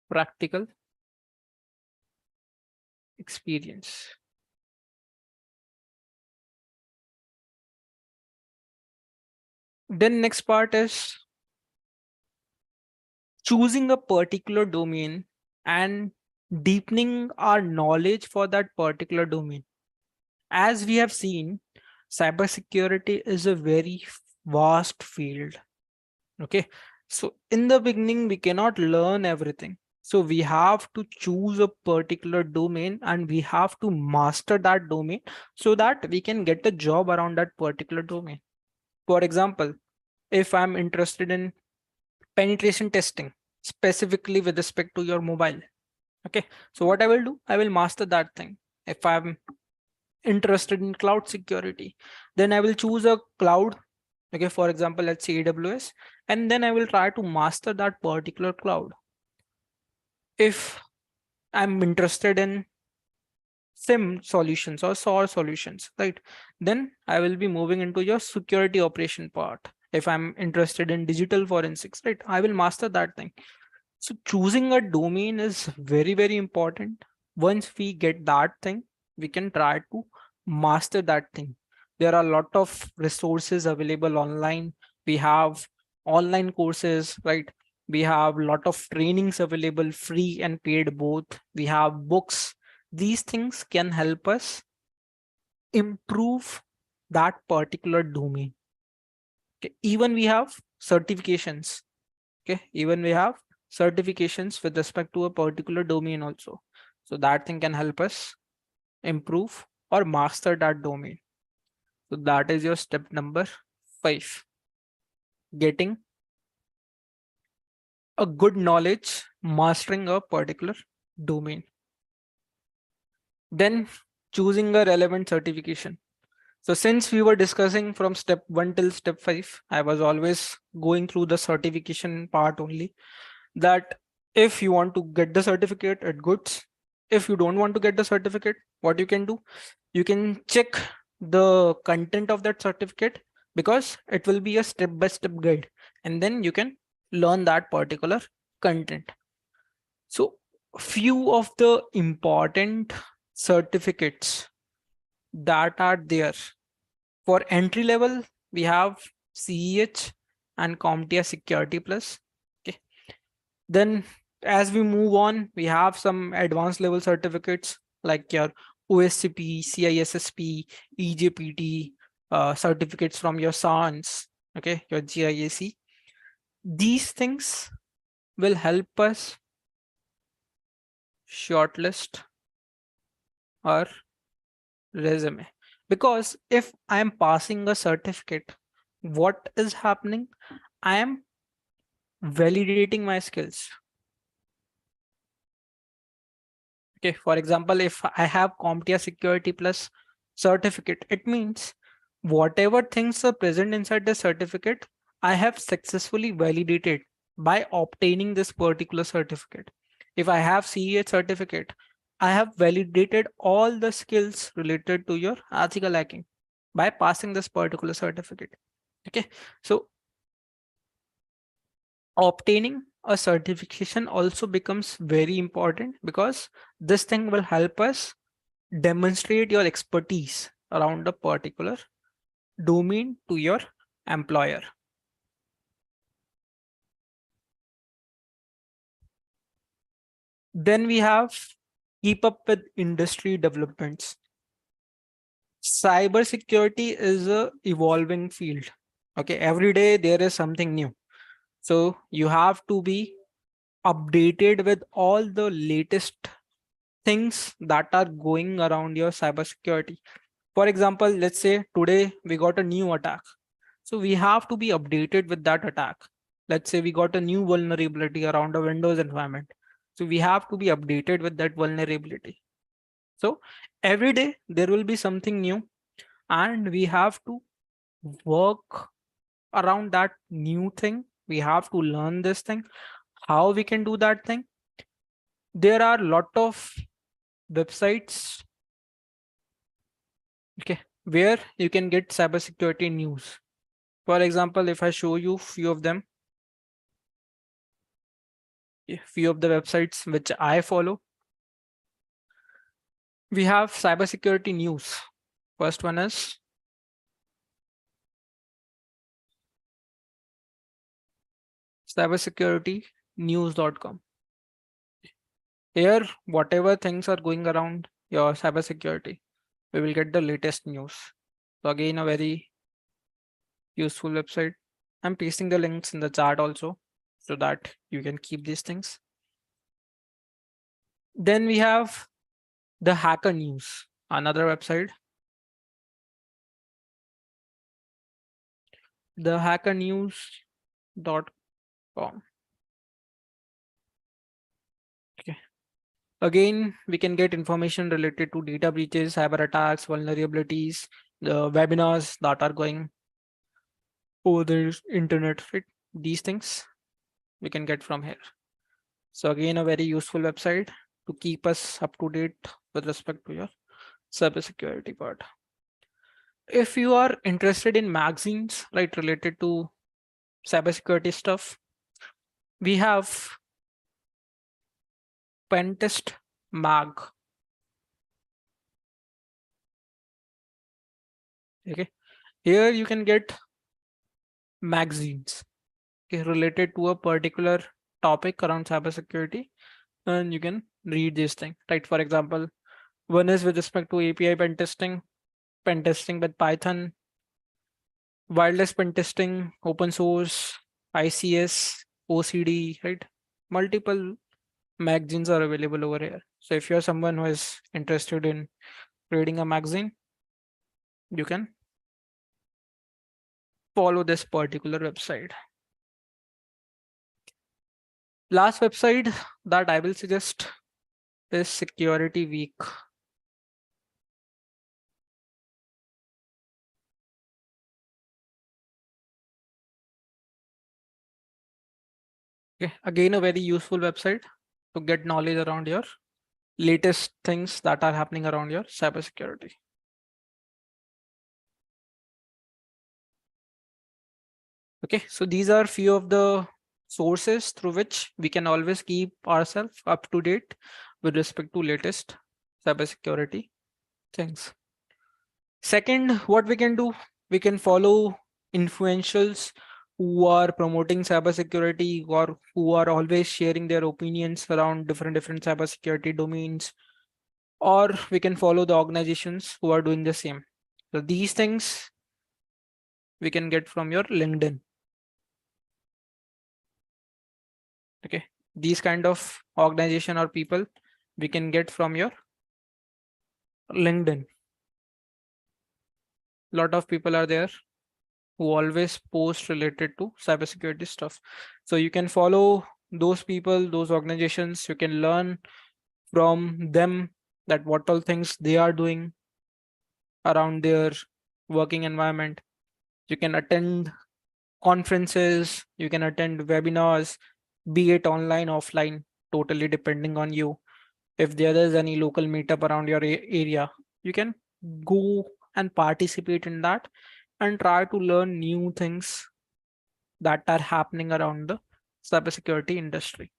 practical experience. Then next part is choosing a particular domain and deepening our knowledge for that particular domain. As we have seen, cybersecurity is a very vast field. Okay, so in the beginning, we cannot learn everything. So we have to choose a particular domain and we have to master that domain so that we can get a job around that particular domain. For example, if I'm interested in penetration testing, specifically with respect to your mobile. Okay, so what I will do, I will master that thing. If I'm interested in cloud security, then I will choose a cloud. Okay, for example, let's say AWS, and then I will try to master that particular cloud. If I'm interested in SIM solutions or SOAR solutions, right, then I will be moving into your security operation part. If I'm interested in digital forensics, right, I will master that thing. So choosing a domain is very, very important. Once we get that thing, we can try to master that thing. There are a lot of resources available online. We have online courses, right? We have a lot of trainings available, free and paid both. We have books. These things can help us improve that particular domain. Okay. Even we have certifications. Okay. Even we have certifications with respect to a particular domain also. So that thing can help us improve or master that domain. So that is your step number 5. Getting a good knowledge, mastering a particular domain. Then choosing a relevant certification. So since we were discussing from step 1 till step 5, I was always going through the certification part only. That if you want to get the certificate, it goods. If you don't want to get the certificate, what you can do, you can check the content of that certificate, because it will be a step-by-step guide, and then you can learn that particular content. So few of the important certificates that are there for entry level, we have CEH and CompTIA Security Plus. Okay. Then as we move on, we have some advanced level certificates like your OSCP, CISSP, EJPT, certificates from your SANS, okay, your GIAC. These things will help us shortlist our resume. Because if I am passing a certificate, what is happening? I am validating my skills. Okay, for example, if I have CompTIA Security Plus certificate, it means whatever things are present inside the certificate, I have successfully validated by obtaining this particular certificate. If I have CEH certificate, I have validated all the skills related to your ethical hacking by passing this particular certificate. Okay, so obtaining a certification also becomes very important, because this thing will help us demonstrate your expertise around a particular domain to your employer. Then we have keep up with industry developments. Cybersecurity is a evolving field. Okay, every day there is something new. So you have to be updated with all the latest things that are going around your cybersecurity. For example, let's say today we got a new attack. So we have to be updated with that attack. Let's say we got a new vulnerability around a Windows environment. So we have to be updated with that vulnerability. So every day there will be something new, and we have to work around that new thing. We have to learn this thing. How we can do that thing? There are a lot of websites, okay, where you can get cybersecurity news. For example, if I show you few of them, few of the websites which I follow, we have cybersecurity news. First one is cybersecuritynews.com. Here, whatever things are going around your cybersecurity, we will get the latest news. So again, a very useful website. I'm pasting the links in the chat also, so that you can keep these things. Then we have the Hacker News, another website. The hackernews.com. Okay. Again, we can get information related to data breaches, cyber attacks, vulnerabilities, the webinars that are going over the internet, right? These things we can get from here. So again, a very useful website to keep us up to date with respect to your cybersecurity part. If you are interested in magazines, right, related to cybersecurity stuff, we have Pentest Mag. Okay, here you can get magazines, okay, related to a particular topic around cybersecurity, and you can read this thing, right? For example, one is with respect to API pen testing with Python, wireless pen testing, open source, ICS, OCD, right? Multiple magazines are available over here. So if you're someone who is interested in reading a magazine, you can follow this particular website. Last website that I will suggest is Security Week. Okay, again, a very useful website to get knowledge around your latest things that are happening around your cybersecurity. Okay, so these are few of the sources through which we can always keep ourselves up to date with respect to latest cybersecurity things. Second, what we can do, we can follow influentials who are promoting cybersecurity or who are always sharing their opinions around different cybersecurity domains, or we can follow the organizations who are doing the same. So these things we can get from your LinkedIn. Okay, these kind of organization or people we can get from your LinkedIn. Lot of people are there who always post related to cybersecurity stuff. So you can follow those people, those organizations. You can learn from them that what all things they are doing around their working environment. You can attend conferences, you can attend webinars, be it online, offline, totally depending on you. If there is any local meetup around your area, you can go and participate in that and try to learn new things that are happening around the cybersecurity industry.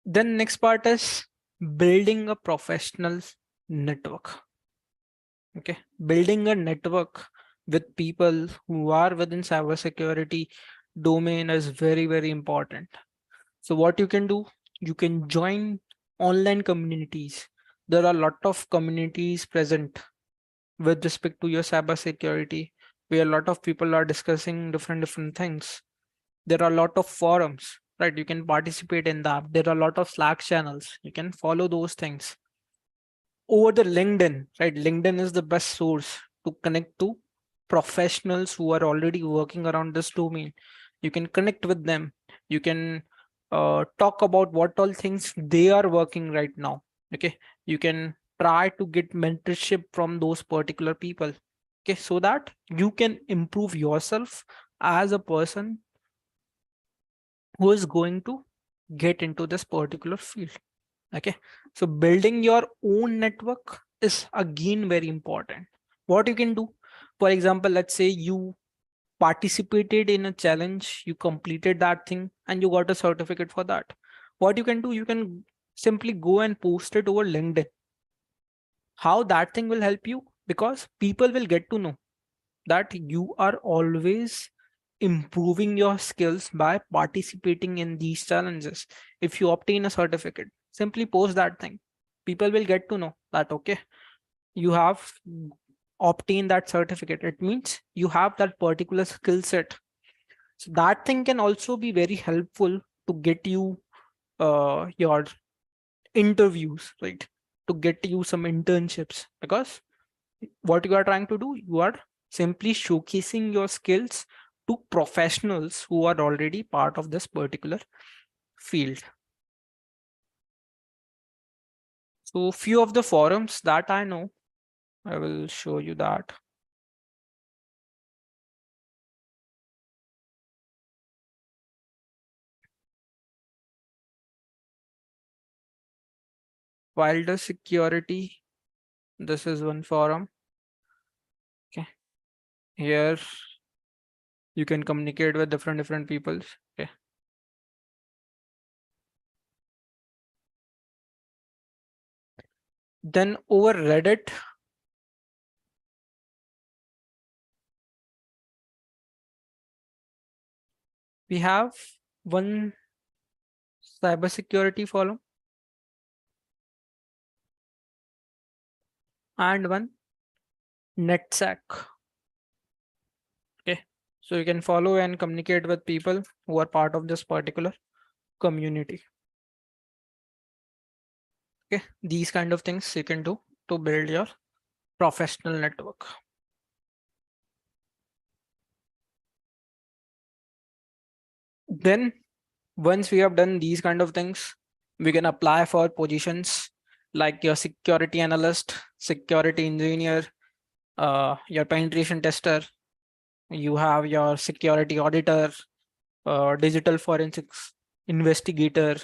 Then next part is building a professional network. Okay, building a network with people who are within cybersecurity domain is very important. So what you can do, you can join online communities. There are a lot of communities present with respect to your cybersecurity, where a lot of people are discussing different things. There are a lot of forums, right? You can participate in that. There are a lot of Slack channels. You can follow those things. Over the LinkedIn, right? LinkedIn is the best source to connect to professionals who are already working around this domain. You can connect with them. You can talk about what all things they are working right now. Okay, you can try to get mentorship from those particular people. Okay, so that you can improve yourself as a person who is going to get into this particular field. Okay, so building your own network is again very important. What you can do, for example, let's say you participated in a challenge, you completed that thing and you got a certificate for that. What you can do, you can simply go and post it over LinkedIn. How that thing will help you, because people will get to know that you are always improving your skills by participating in these challenges. If you obtain a certificate, simply post that thing. People will get to know that, okay, you have obtained that certificate. It means you have that particular skill set. So that thing can also be very helpful to get you your interviews, right? To get you some internships, because what you are trying to do, you are simply showcasing your skills to professionals who are already part of this particular field. So few of the forums that I know, I will show you that. Wilder Security, this is one forum. Okay, here you can communicate with different people. Okay, then over Reddit, we have one cybersecurity column and one NetSec. Okay, so you can follow and communicate with people who are part of this particular community. Okay, these kind of things you can do to build your professional network. Then once we have done these kind of things, we can apply for positions like your security analyst, security engineer, your penetration tester, you have your security auditor, digital forensics investigator,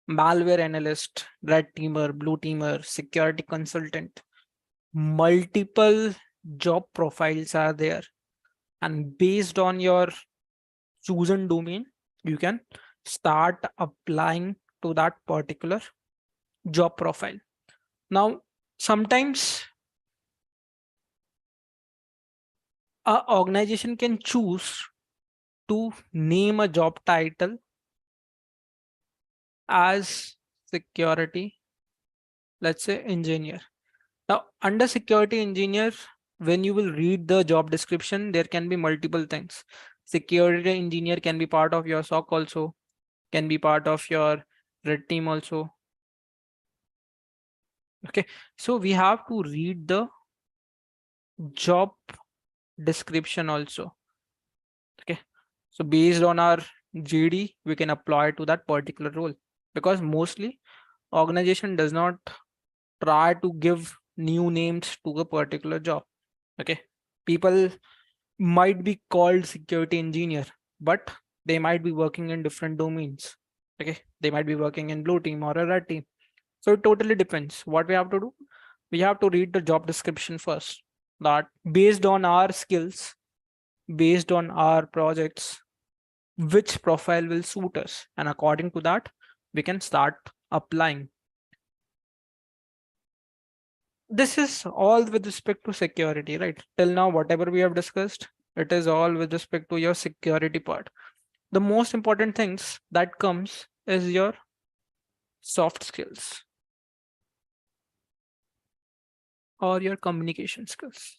malware analyst, red teamer, blue teamer, security consultant. Multiple job profiles are there, and based on your chosen domain, you can start applying to that particular job profile. Now, sometimes a organization can choose to name a job title as security, let's say engineer. Now, under security engineer, when you will read the job description, there can be multiple things. Security engineer can be part of your SOC also, can be part of your red team also. Okay, so we have to read the job description also. Okay, so based on our JD, we can apply to that particular role, because mostly organization does not try to give new names to a particular job. Okay, people might be called security engineer, but they might be working in different domains. Okay, they might be working in blue team or a red team. So it totally depends. What we have to do, we have to read the job description first, that based on our skills, based on our projects, which profile will suit us, and according to that we can start applying. This is all with respect to security, right? Till now, whatever we have discussed, it is all with respect to your security part. The most important things that comes is your soft skills or your communication skills.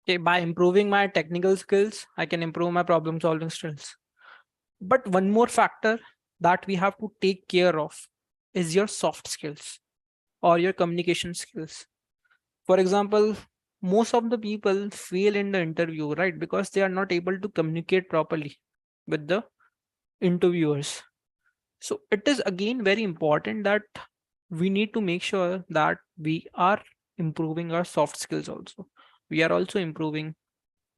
Okay, by improving my technical skills, I can improve my problem solving skills. But one more factor that we have to take care of is your soft skills or your communication skills. For example, most of the people fail in the interview, right? Because they are not able to communicate properly with the interviewers. So it is again very important that we need to make sure that we are improving our soft skills also. We are also improving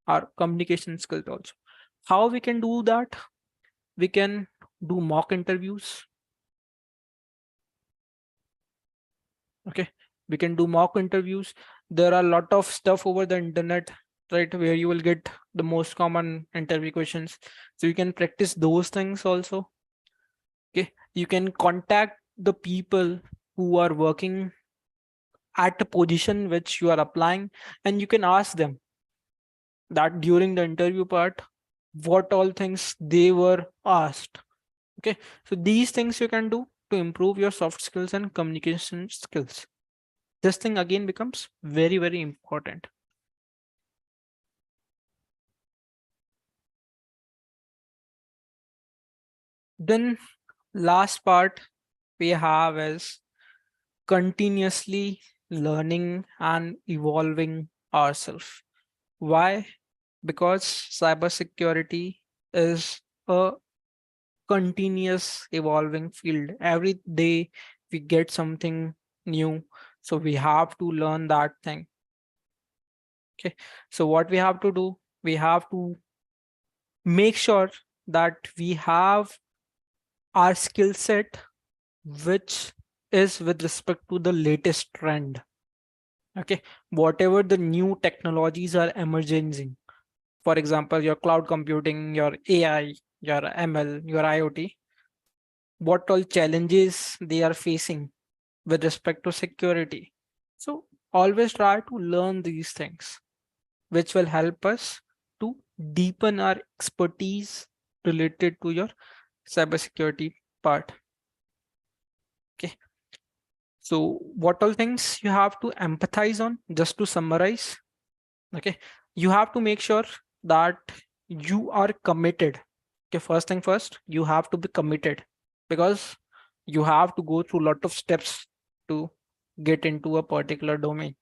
our communication skills also. How we can do that? We can do mock interviews. Okay, we can do mock interviews. There are a lot of stuff over the internet, right, where you will get the most common interview questions, so you can practice those things also. Okay, you can contact the people who are working at a position which you are applying, and you can ask them that during the interview part what all things they were asked. Okay, so these things you can do to improve your soft skills and communication skills. This thing again becomes very, very important. Then last part we have is continuously learning and evolving ourselves. Why? Because cybersecurity is a continuous evolving field. Every day we get something new, so we have to learn that thing. Okay, so what we have to do, we have to make sure that we have our skill set which is with respect to the latest trend. Okay, whatever the new technologies are emerging, for example your cloud computing, your AI, your ML, your IoT, what all challenges they are facing with respect to security. So always try to learn these things. which will help us to deepen our expertise related to your cybersecurity part. Okay. So what all things you have to empathize on, just to summarize. Okay. You have to make sure that you are committed. Okay. First thing first, you have to be committed, because you have to go through a lot of steps to get into a particular domain.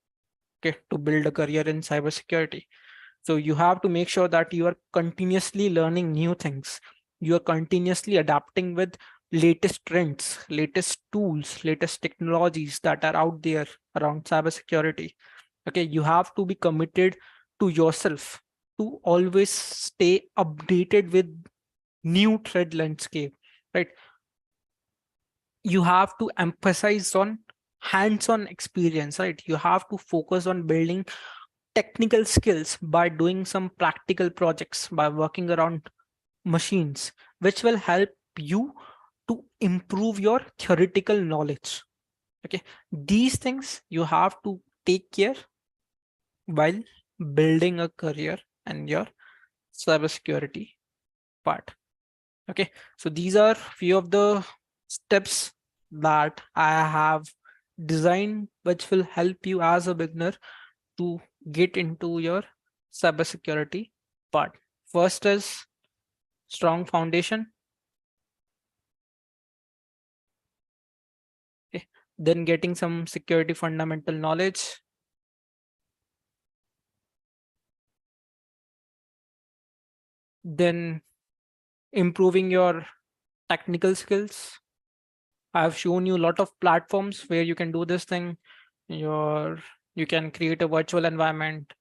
Okay. To build a career in cybersecurity. So you have to make sure that you are continuously learning new things. You are continuously adapting with latest trends, latest tools, latest technologies that are out there around cybersecurity. Okay, you have to be committed to yourself to always stay updated with new threat landscape, right? You have to emphasize on hands-on experience, right? You have to focus on building technical skills by doing some practical projects, by working around machines, which will help you to improve your theoretical knowledge. Okay, these things you have to take care while building a career and your cybersecurity part. Okay, so these are few of the steps that I have designed, which will help you as a beginner to get into your cybersecurity part. First is strong foundation. Okay. Then getting some security fundamental knowledge. Then improving your technical skills. I've shown you a lot of platforms where you can do this thing. Your you can create a virtual environment.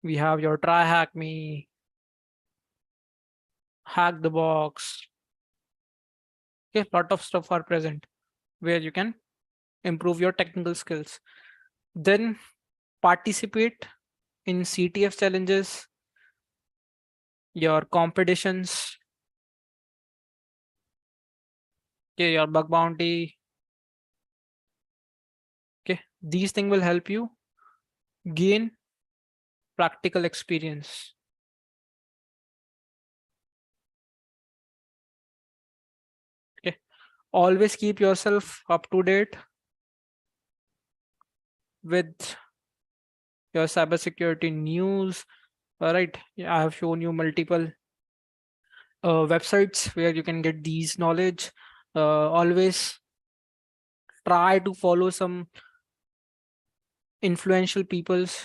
We have your try hack me, hack the box. Okay, lot of stuff are present where you can improve your technical skills. Then participate in CTF challenges, your competitions, okay, your bug bounty. Okay, these things will help you gain practical experience. Okay, always keep yourself up to date with your cybersecurity news. All right, yeah, I have shown you multiple websites where you can get these knowledge. Always try to follow some influential peoples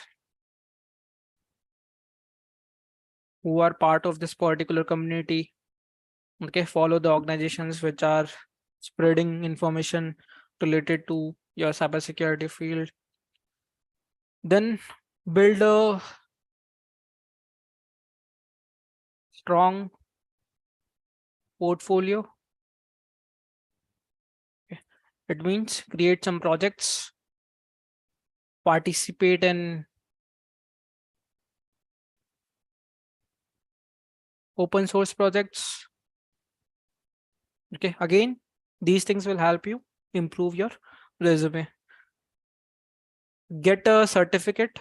who are part of this particular community. Okay, follow the organizations which are spreading information related to your cybersecurity field. Then build a strong portfolio. Okay. It means create some projects, participate in open source projects. Okay, again, these things will help you improve your resume. Get a certificate.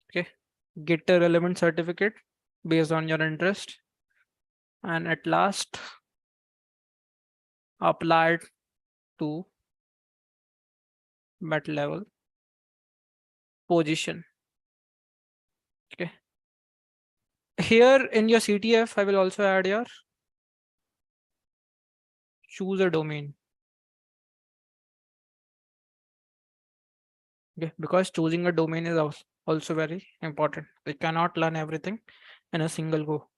Okay, get a relevant certificate based on your interest. And at last, apply it to mid-level position. Okay. Here in your CTF, I will also add your choose a domain. Okay, because choosing a domain is also very important. We cannot learn everything in a single go.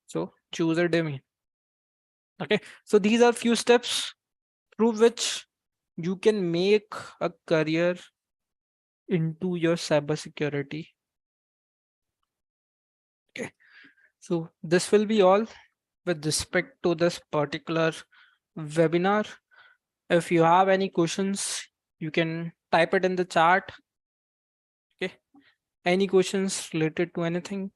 So choose a domain. Okay, so these are few steps through which you can make a career into your cybersecurity. Okay, so this will be all with respect to this particular webinar. If you have any questions, you can type it in the chat. Okay, any questions related to anything,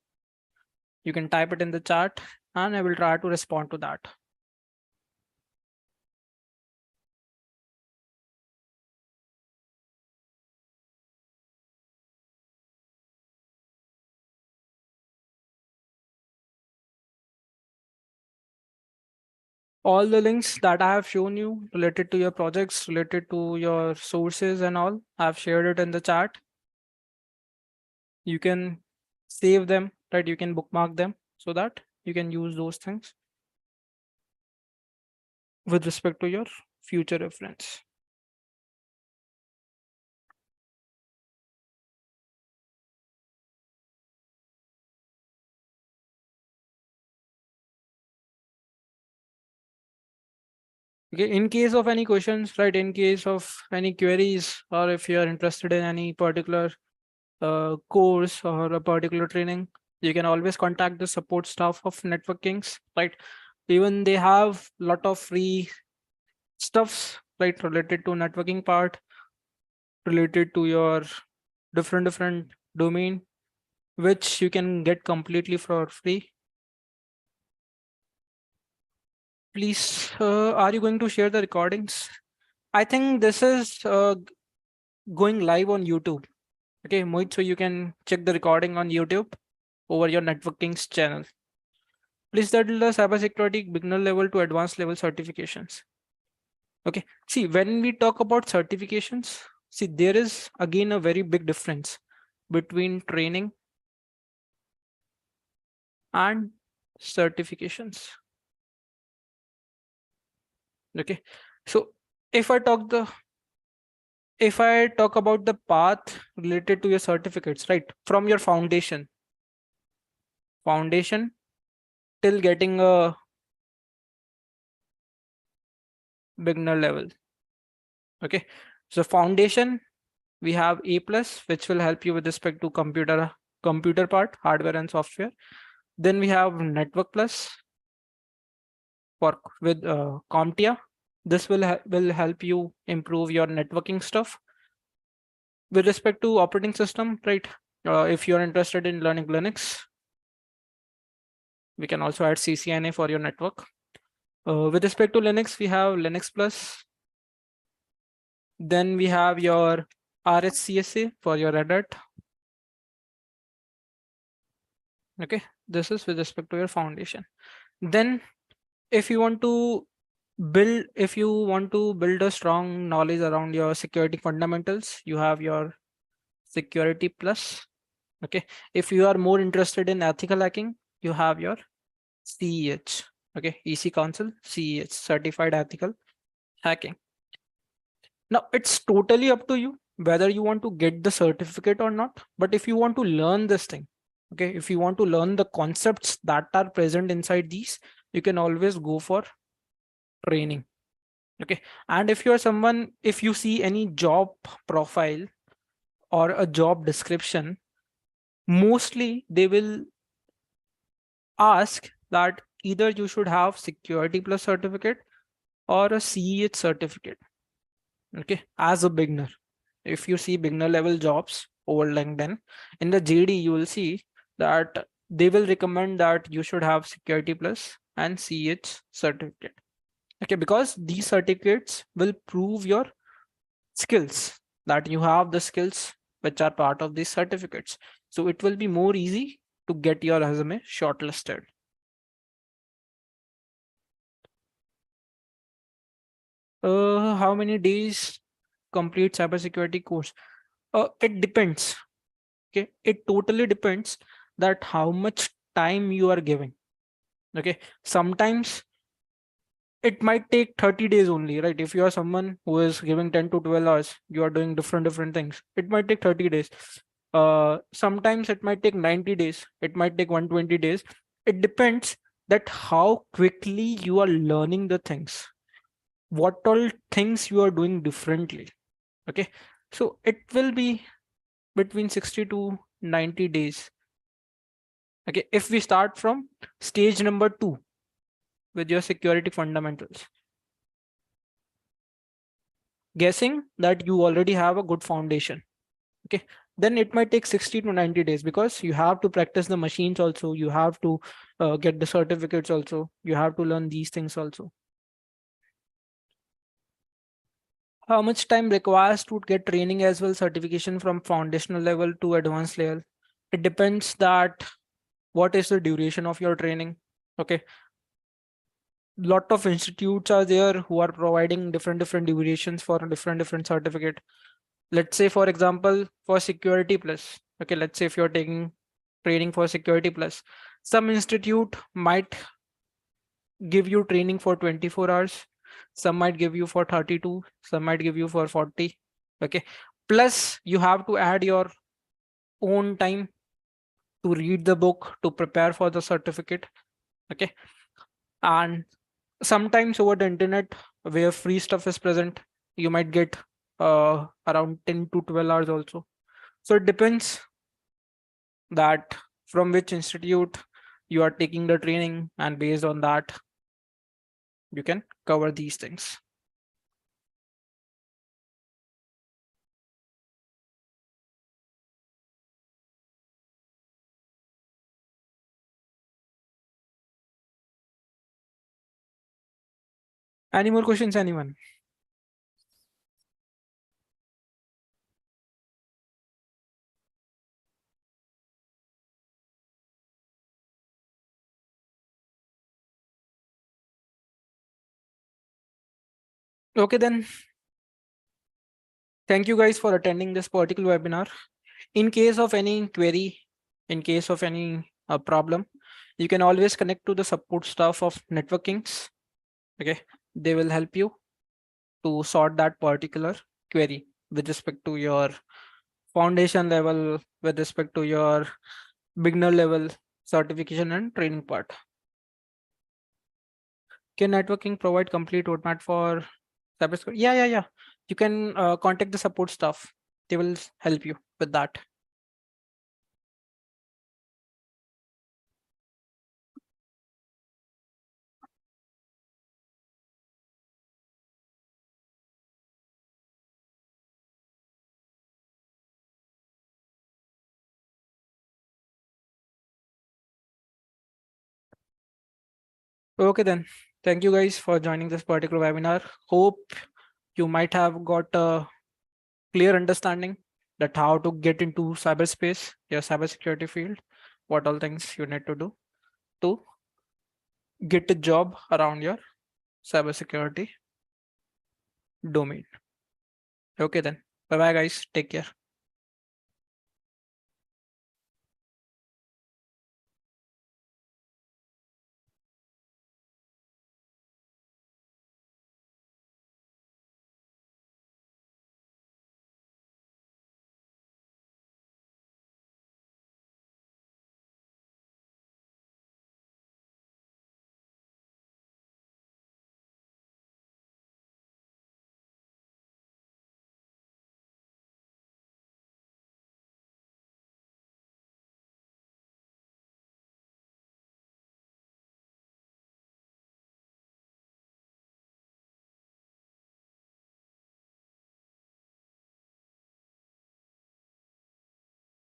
you can type it in the chat and I will try to respond to that. All the links that I have shown you related to your projects, related to your sources and all, I've shared it in the chat. You can save them, right? You can bookmark them so that you can use those things with respect to your future reference. Okay, in case of any questions, right? In case of any queries, or if you are interested in any particular course or a particular training, you can always contact the support staff of Networkings, right? Even they have a lot of free stuffs, right, related to networking part, related to your different domain, which you can get completely for free. Please, are you going to share the recordings? I think this is going live on YouTube. Okay, Mohit, so you can check the recording on YouTube over your Networkings channel. Please settle the cybersecurity beginner level to advanced level certifications. Okay, see, when we talk about certifications, see, there is again a very big difference between training and certifications. Okay, so if I talk about the path related to your certificates, right, from your foundation till getting a beginner level. Okay, so foundation, we have A plus, which will help you with respect to computer part, hardware and software. Then we have network plus for with CompTIA. This will help you improve your networking stuff. With respect to operating system, right? If you're interested in learning Linux, we can also add CCNA for your network. With respect to Linux, we have Linux Plus. Then we have your RHCSA for your Red Hat. Okay, this is with respect to your foundation. Then if you want to build a strong knowledge around your security fundamentals, you have your Security Plus. Okay, if you are more interested in ethical hacking, you have your CEH. Okay, EC Council CEH, Certified Ethical Hacking. Now it's totally up to you whether you want to get the certificate or not. But if you want to learn this thing, okay, if you want to learn the concepts that are present inside these, you can always go for training. Okay, and if you're someone, if you see any job profile or a job description, mostly they will ask that either you should have Security Plus certificate or a CEH certificate. Okay, as a beginner, if you see beginner level jobs over LinkedIn, in the JD you will see that they will recommend that you should have Security Plus and CEH certificate. Okay, because these certificates will prove your skills, that you have the skills which are part of these certificates. So it will be more easy to get your resume shortlisted. How many days complete cybersecurity course? It depends. Okay, it totally depends that how much time you are giving. Okay, sometimes it might take 30 days only, right? If you are someone who is giving 10 to 12 hours, you are doing different things, it might take 30 days. Sometimes it might take 90 days, it might take 120 days. It depends that how quickly you are learning the things, what all things you are doing differently. Okay, so it will be between 60 to 90 days. Okay, if we start from stage number 2 with your security fundamentals, guessing that you already have a good foundation, okay, then it might take 60 to 90 days, because you have to practice the machines also, you have to get the certificates also, you have to learn these things also. How much time requires to get training as well certification from foundational level to advanced level? It depends that what is the duration of your training. Okay, lot of institutes are there who are providing different durations for different certificate. Let's say, for example, for security plus, okay, let's say if you're taking training for security plus, some institute might give you training for 24 hours, some might give you for 32, some might give you for 40. Okay, plus you have to add your own time to read the book, to prepare for the certificate. Okay, and sometimes over the internet where free stuff is present, you might get around 10 to 12 hours also. So it depends that from which institute you are taking the training, and based on that you can cover these things. Any more questions, anyone? Okay, then thank you guys for attending this particular webinar. In case of any query, in case of any problem, you can always connect to the support staff of networkings. Okay, they will help you to sort that particular query with respect to your foundation level, with respect to your beginner level certification and training part. Can networking provide complete roadmap for cybersecurity? Yeah. You can contact the support staff. They will help you with that. Okay, then. Thank you guys for joining this particular webinar. Hope you might have got a clear understanding that how to get into cyberspace, your cybersecurity field, what all things you need to do to get a job around your cybersecurity domain. Okay, then. Bye bye, guys. Take care.